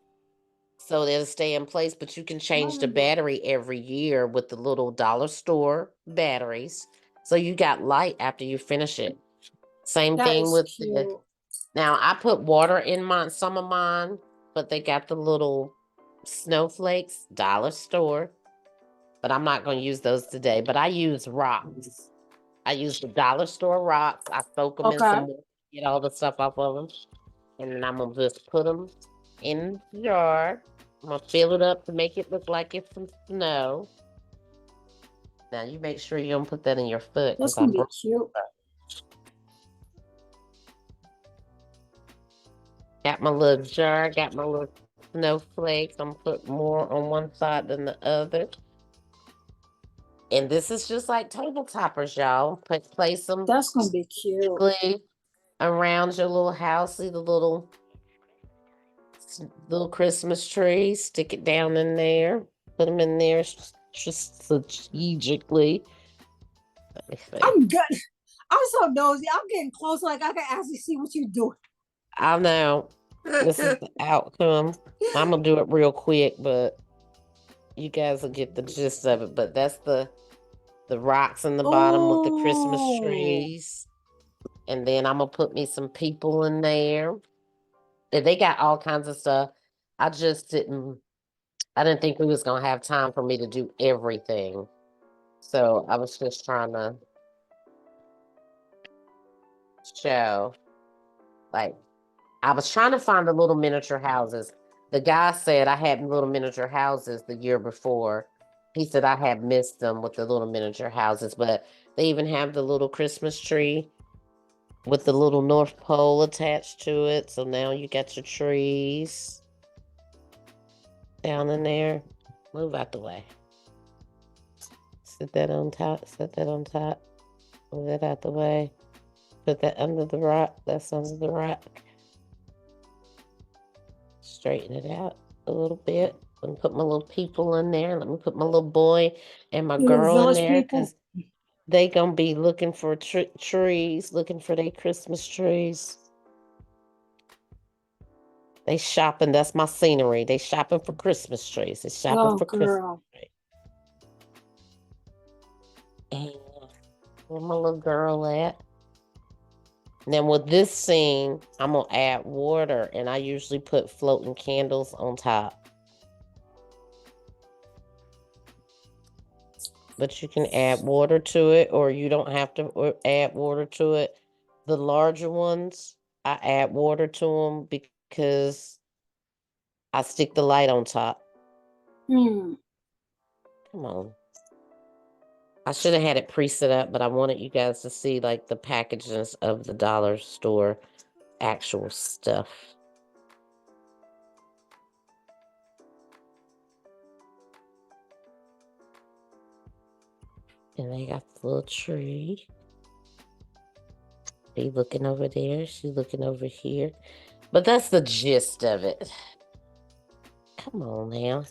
so they'll stay in place. But you can change the Wonderful. battery every year with the little dollar store batteries. So you got light after you finish it. Same That thing is with the. cute. Now I put water in some of mine, but they got the little snowflakes, dollar store. But I'm not going to use those today. But I use rocks. I use the dollar store rocks. I soak them in Okay. some water, get all the stuff off of them. And then I'm going to just put them in the jar. I'm going to fill it up to make it look like it's some snow. Now you make sure you don't put that in your foot That's because I gonna be broke cute. it. Got my little jar, got my little snowflakes. I'm going to put more on one side than the other. And this is just like table toppers, y'all. Place them That's gonna be cute. around your little house. See the little Christmas tree. Stick it down in there. Put them in there just strategically. Let me see. I'm good. I'm so nosy. I'm getting close. Like I can actually see what you're doing. I know this is the outcome. I'm gonna do it real quick, but you guys will get the gist of it. But that's the rocks in the bottom with the Christmas Oh, trees. And then I'm gonna put me some people in there. And they got all kinds of stuff. I didn't think we was gonna have time for me to do everything. So I was just trying to show, like, I was trying to find the little miniature houses. The guy said I had little miniature houses the year before. He said I had missed them with the little miniature houses, but they even have the little Christmas tree with the little North Pole attached to it. So now you got your trees down in there. Move out the way. Set that on top. Set that on top. Move that out the way. Put that under the rock. That's under the rock. Straighten it out a little bit. Let me put my little people in there. Let me put my little boy and my you little girl in village there people. because they gonna be looking for trees, looking for their Christmas trees. They shopping. That's my scenery. They shopping for Christmas trees. They shopping Oh, for Christmas girl. trees. And where my little girl at? Now with this scene, I'm gonna add water, and I usually put floating candles on top. But you can add water to it, or you don't have to add water to it. The larger ones, I add water to them because I stick the light on top. Hmm. Come on. I should have had it pre-set up, but I wanted you guys to see like the packages of the dollar store actual stuff. And they got the little tree. She looking over there. She looking over here. But that's the gist of it. Come on now.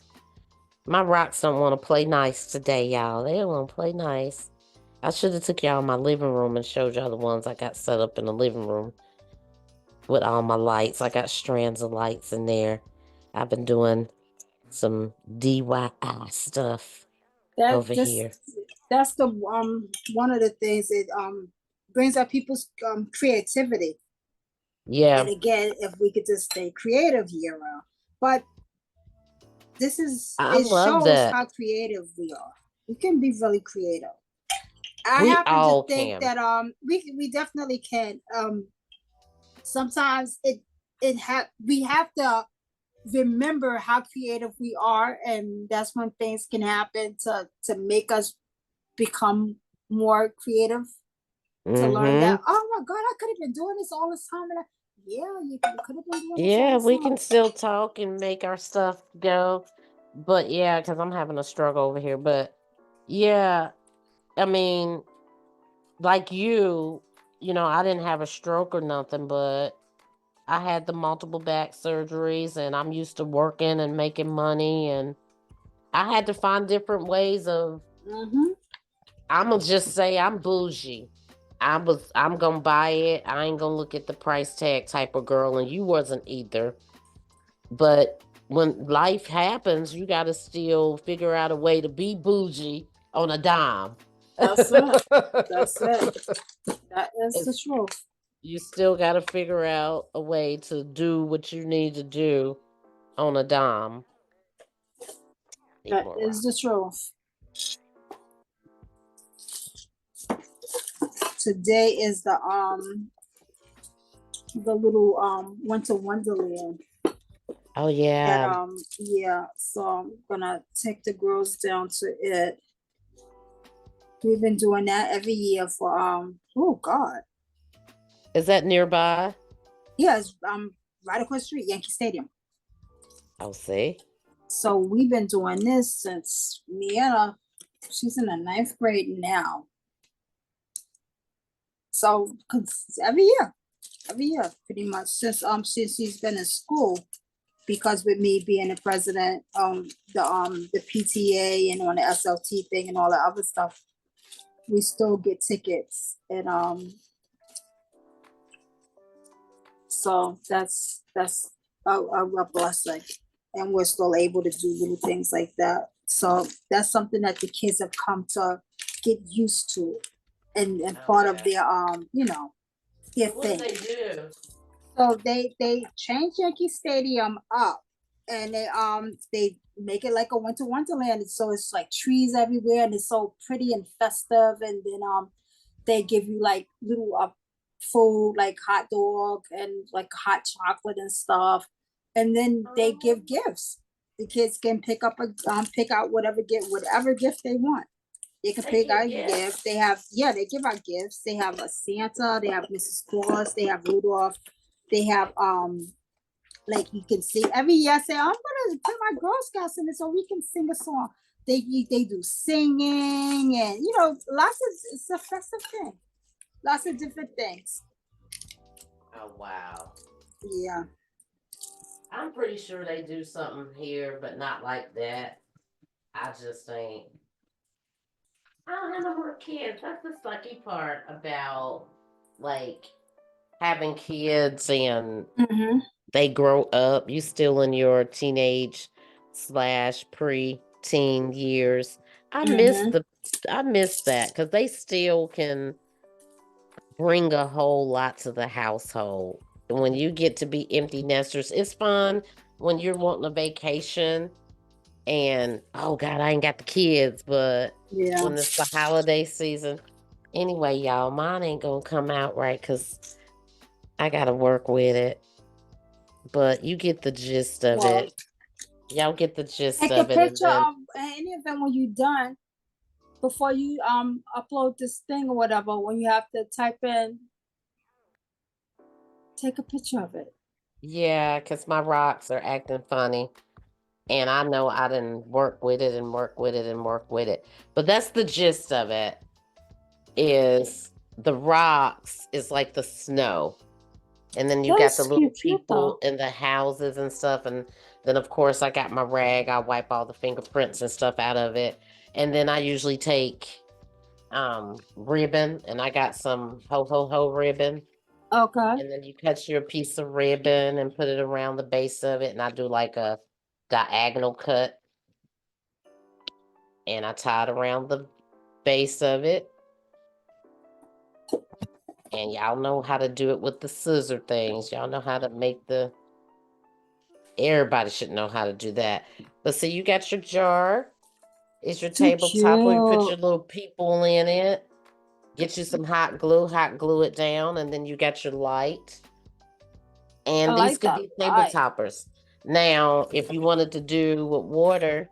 My rocks don't want to play nice today, y'all. They don't want to play nice. I should have took y'all in my living room and showed y'all the ones I got set up in the living room with all my lights. I got strands of lights in there. I've been doing some DIY stuff That over just here. that's the one of the things it brings out people's creativity. And Yeah, again, if we could just stay creative year round, but I it love shows that. how creative we are. We can be really creative. I We happen to all think can. that we definitely can. Sometimes we have to remember how creative we are, and that's when things can happen to make us become more creative, to learn Mm-hmm. that, oh my god, I could have been doing this all this time. And yeah, you could have been doing this all Yeah, this we can time. still talk and make our stuff go. But yeah, because I'm having a struggle over here. But yeah, I mean, like you know, I didn't have a stroke or nothing, but I had the multiple back surgeries and I'm used to working and making money, and I had to find different ways of, Mm-hmm. I'm gonna just say I'm bougie. I'm gonna buy it. I ain't gonna look at the price tag type of girl, and you wasn't either. But when life happens, you gotta still figure out a way to be bougie on a dime. That's it. That's it. That is the It's, truth. you still gotta figure out a way to do what you need to do on a dime. Need That more is rock. the truth. Today is the little winter wonderland. Oh And yeah. yeah, so I'm gonna take the girls down to it. We've been doing that every year for oh God. Is that nearby? Yeah, it's right across the street, Yankee Stadium. I'll see. So we've been doing this since Mietta, she's in the ninth grade now. So every year, pretty much since she's been in school, because with me being the president, the PTA and on the SLT thing and all the other stuff, we still get tickets. And so that's a blessing. And we're still able to do little things like that. So that's something that the kids have come to get used to, and part of Okay. their their What do thing. they do? So they changed Yankee Stadium up, and they make it like a winter wonderland. So it's like trees everywhere, and it's so pretty and festive. And then they give you like little food, like hot dog and like hot chocolate and stuff. And then they give gifts. The kids can pick out whatever gift they want. They can They pick give out gifts. gifts. They have, yeah, they give out gifts. They have a Santa, they have Mrs. Claus, they have Rudolph, they have like you can see every year I say, I'm gonna put my Girl Scouts in it so we can sing a song. They do singing and lots of, it's a festive thing. Lots of different things. Oh wow. Yeah. I'm pretty sure they do something here, but not like that. I just ain't. I don't have no more kids. That's the sucky part about like having kids and Mm-hmm. they grow up. You still in your teenage slash pre-teen years. I miss Mm-hmm. the I miss that because they still can bring a whole lot to the household. When you get to be empty nesters, it's fun when you're wanting a vacation and oh God, I ain't got the kids, but Yeah. when it's the holiday season, anyway, y'all, mine ain't gonna come out right because I gotta work with it. But you get the gist of Well, it. Y'all get the gist take a of it, and picture then of any of them when you're done before you upload this thing or whatever. When you have to type in, take a picture of it. yeah, because my rocks are acting funny. And I know I didn't work with it and work with it and work with it. But that's the gist of it is the rocks is like the snow. And then you got the That's little cute people though. in the houses and stuff. And then of course I got my rag. I wipe all the fingerprints and stuff out of it. And then I usually take ribbon and I got some ho ho ho ribbon. Okay. And then you cut your piece of ribbon and put it around the base of it. And I do like a diagonal cut and I tie it around the base of it. And y'all know how to do it with the scissor things. Y'all know how to make the. Everybody should know how to do that. But see, you got your jar. It's your Too tabletop where you put cute. your little people in it. Get you some hot glue it down, and then you got your light. I And these like could that be table light. toppers. Now, if you wanted to do with water,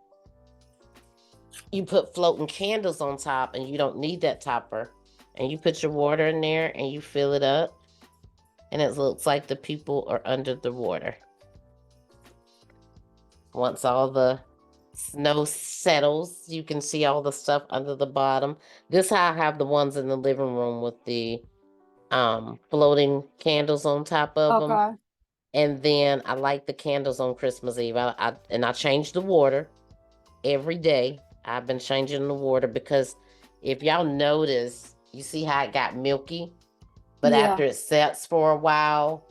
you put floating candles on top, and you don't need that topper. And you put your water in there, and you fill it up, and it looks like the people are under the water. Once all the snow settles. You can see all the stuff under the bottom. This how I have the ones in the living room with the floating candles on top of them. Okay. And then I light the candles on Christmas Eve. I change the water every day. I've been changing the water because if y'all notice, you see how it got milky, but Yeah. after it sets for a while,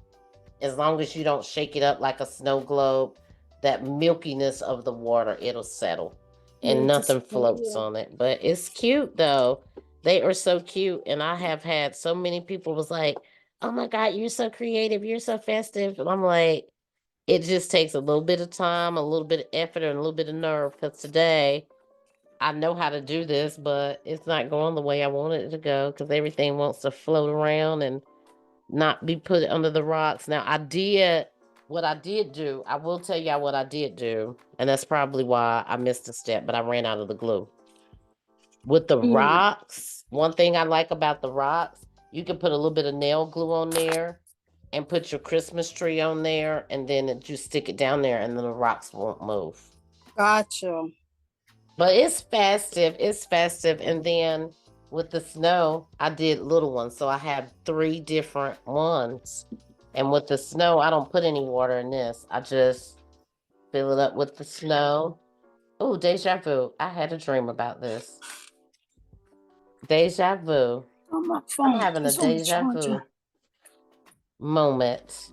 as long as you don't shake it up like a snow globe, that milkiness of the water, it'll settle Yeah. and Just nothing floats yeah. on it. But it's cute though. They are so cute. And I have had so many people was like, oh my God, you're so creative. You're so festive. And I'm like, it just takes a little bit of time, a little bit of effort, and a little bit of nerve. Because today I know how to do this, but it's not going the way I want it to go because everything wants to float around and not be put under the rocks. Now, what I did do, I will tell y'all what I did do, and that's probably why I missed a step, but I ran out of the glue. With the Mm. rocks, one thing I like about the rocks, you can put a little bit of nail glue on there and put your Christmas tree on there, and then just stick it down there, and then the rocks won't move. Gotcha. But it's festive. It's festive. And then with the snow, I did little ones. So I have three different ones. And with the snow, I don't put any water in this. I just fill it up with the snow. Oh, deja vu. I had a dream about this. Deja vu. On my I'm phone. having a It's on the deja charger. vu moment.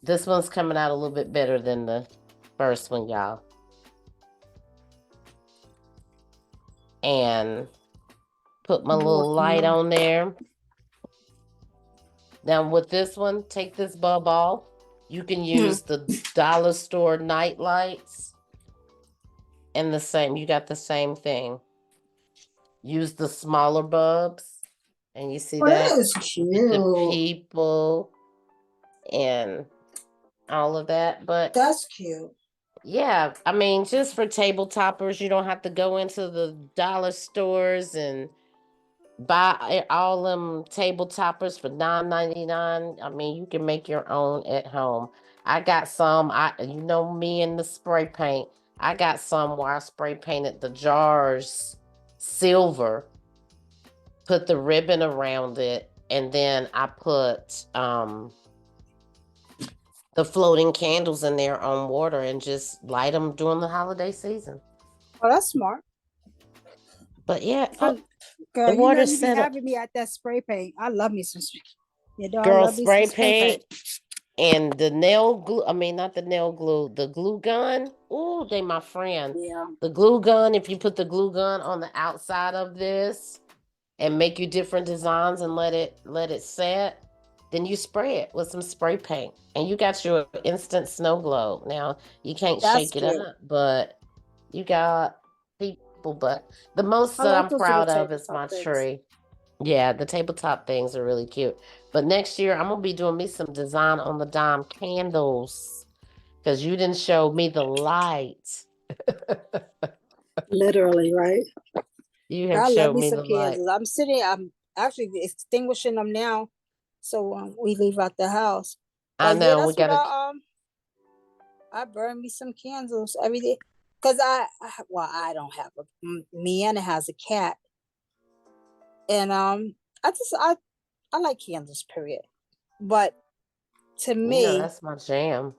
This one's coming out a little bit better than the first one, y'all. And put my I'm little walking light now. on there. Now with this one, take this bulb off. You can Mhm. use the dollar store night lights and the same. You got the same thing. Use the smaller bulbs, and you see Oh, that that is with the cute. people and all of that. But That's cute. yeah, I mean, just for table toppers, you don't have to go into the dollar stores and buy all them table toppers for $9.99. I mean, you can make your own at home. I got some. You know me and the spray paint. I got some where I spray painted the jars silver, put the ribbon around it, and then I put the floating candles in there on water and just light them during the holiday season. Oh, that's smart. But yeah, I, look, the girl, you know water's you be settled. having me at that spray paint. I love me some. You know, I Girl, love me some spray spray paint. paint. And the nail glue, I mean, not the nail glue, the glue gun. Ooh, they my friend. Yeah, The glue gun, if you put the glue gun on the outside of this and make you different designs and let it set, then you spray it with some spray paint. And you got your instant snow globe. Now, you can't that's shake it cute. up, but you got people. But the most I that like I'm those little proud of is tabletop my things. tree. Yeah, the tabletop things are really cute. But next year, I'm gonna be doing me some design on the dime candles because you didn't show me the light. Literally, right? You have I love showed me me some the light. candles. I'm actually extinguishing them now, so we leave out the house. I But yeah, know we that's what gotta. I burn me some candles every day. Cause well, I don't have a. Miana has a cat, and I like candles. Period. But to You know me, that's my jam.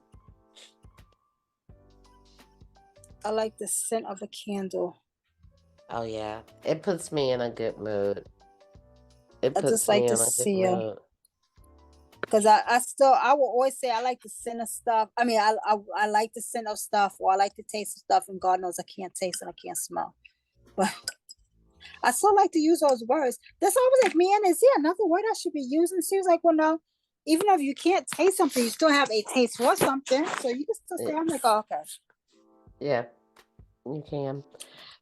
I like the scent of a candle. Oh yeah, it puts me in a good mood. It I just puts like me to in a good see them. mood. Cause I will always say I like the scent of stuff. I mean, I like the scent of stuff, or I like the taste of stuff, and God knows I can't taste and I can't smell. But I still like to use those words. That's always like, man, is there another word I should be using? She was like, well, no. Even if you can't taste something, you still have a taste for something. So you can still say, It- I'm like, oh, okay. yeah, you can.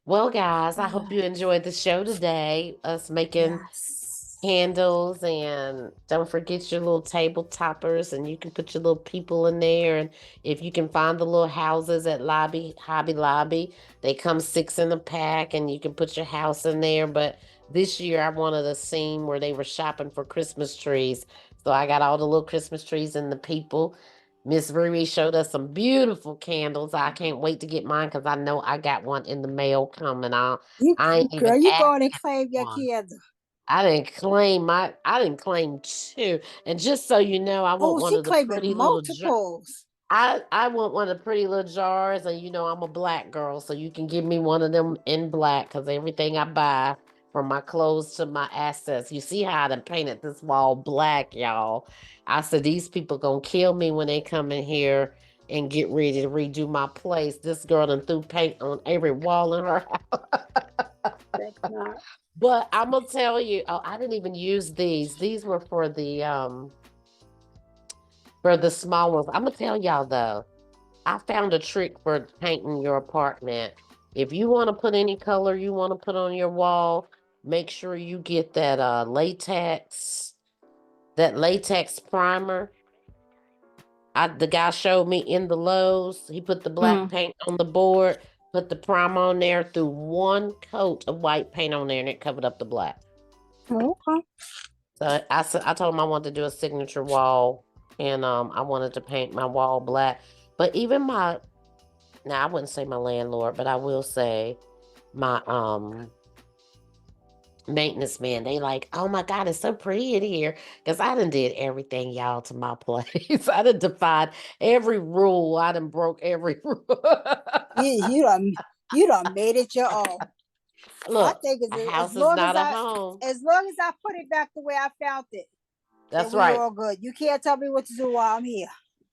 Well, guys, I Yeah. hope you enjoyed the show today. Us making Yes. candles, and don't forget your little table toppers, and you can put your little people in there. And if you can find the little houses at Hobby Lobby, they come six in a pack and you can put your house in there. But this year I wanted a scene where they were shopping for Christmas trees, so I got all the little Christmas trees and the people. Miss Riri showed us some beautiful candles. I can't wait to get mine because I know I got one in the mail coming out. You I ain't even girl, you asked going and claim your one. kids. I didn't claim two. And just so you know, I want Oh, one she of the claiming pretty little multiples. I want one of the pretty little jars, and you know I'm a black girl, so you can give me one of them in black because everything I buy, from my clothes to my assets. You see how I done painted this wall black, y'all. I said these people gonna kill me when they come in here and get ready to redo my place. This girl done threw paint on every wall in her house. Think not. But I'm gonna tell you, oh, I didn't even use these. These were for the small ones. I'm gonna tell y'all though. I found a trick for painting your apartment. If you want to put any color you want to put on your wall, make sure you get that latex primer. The guy showed me in the Lowe's. He put the black Mm. paint on the board, put the primer on there, threw one coat of white paint on there, and it covered up the black. Okay. So I told him I wanted to do a signature wall, and I wanted to paint my wall black. But even my now I wouldn't say my landlord, but I will say my maintenance man, they like, oh my God, it's so pretty in here. Cause I done did everything, y'all, to my place. I done defied every rule. I done broke every rule. You you done made it your own. I Look, think a as house is long as not a home. I put it back the way I found it, then That's we right. all good. You can't tell me what to do while I'm here.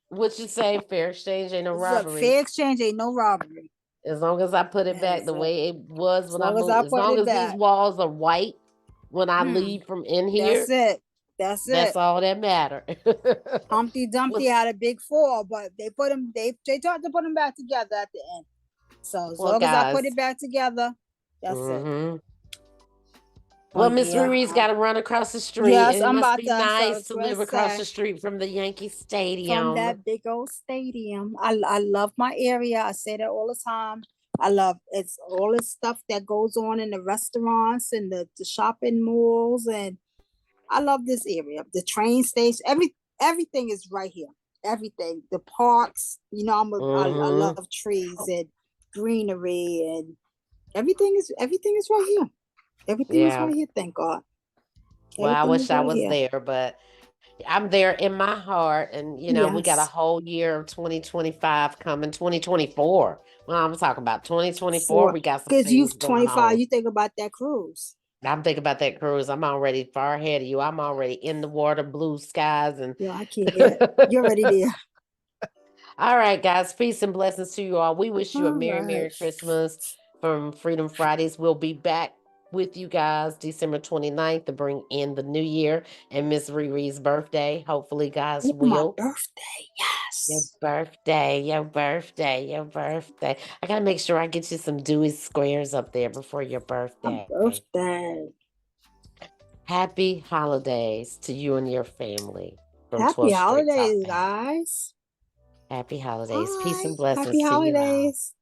What you say, fair exchange ain't no It's a robbery. fair exchange, ain't no robbery. As long as I put it That back is the it. way it was As when I long as I moved, as put long it as these back. walls are white when I Hmm. leave from in That's here, it. That's that's it. all that matter. Humpty Dumpty well, had a big fall, but they tried to put them back together at the end. So as well, long as I put it guys. back together, that's it. Hmm. Oh Well, Miss yeah. Riri's got to run across the street, Yes, and it I'm must about be to. So I nice was to going to live across say the street from the Yankee from Stadium. that big old stadium. I love my area. I say that all the time. I love it's all the stuff that goes on in the restaurants and the shopping malls, and I love this area. The train station, everything is right here. Everything, the parks. You know, I love Hmm. trees and greenery, and everything is right here. Everything is Yeah. right here. Thank God. Well, I Everything is wish I right was here. there, but I'm there in my heart. And, we got a Yes. whole year of 2025 coming, 2024. Well, I'm talking about 2024. For We got some because you things going 25, on. you think about that cruise. I'm thinking about that cruise. I'm already far ahead of you. I'm already in the water, blue skies, and Yeah, I can't. You're already there. all right, guys. Peace and blessings to you all. We wish you a All Merry, right. Merry Christmas from Freedom Fridays. We'll be back with you guys December 29th to bring in the new year and Miss Riri's birthday. Hopefully, God's Oh, my will. birthday. Your Yes. birthday, your birthday, your birthday. I got to make sure I get you some Dewey Squares up there before your My birthday. birthday. Happy holidays to you and your family from Happy 12th Street Talk holidays, Back. guys. Happy holidays. Peace Bye. and Happy blessings to you all. holidays.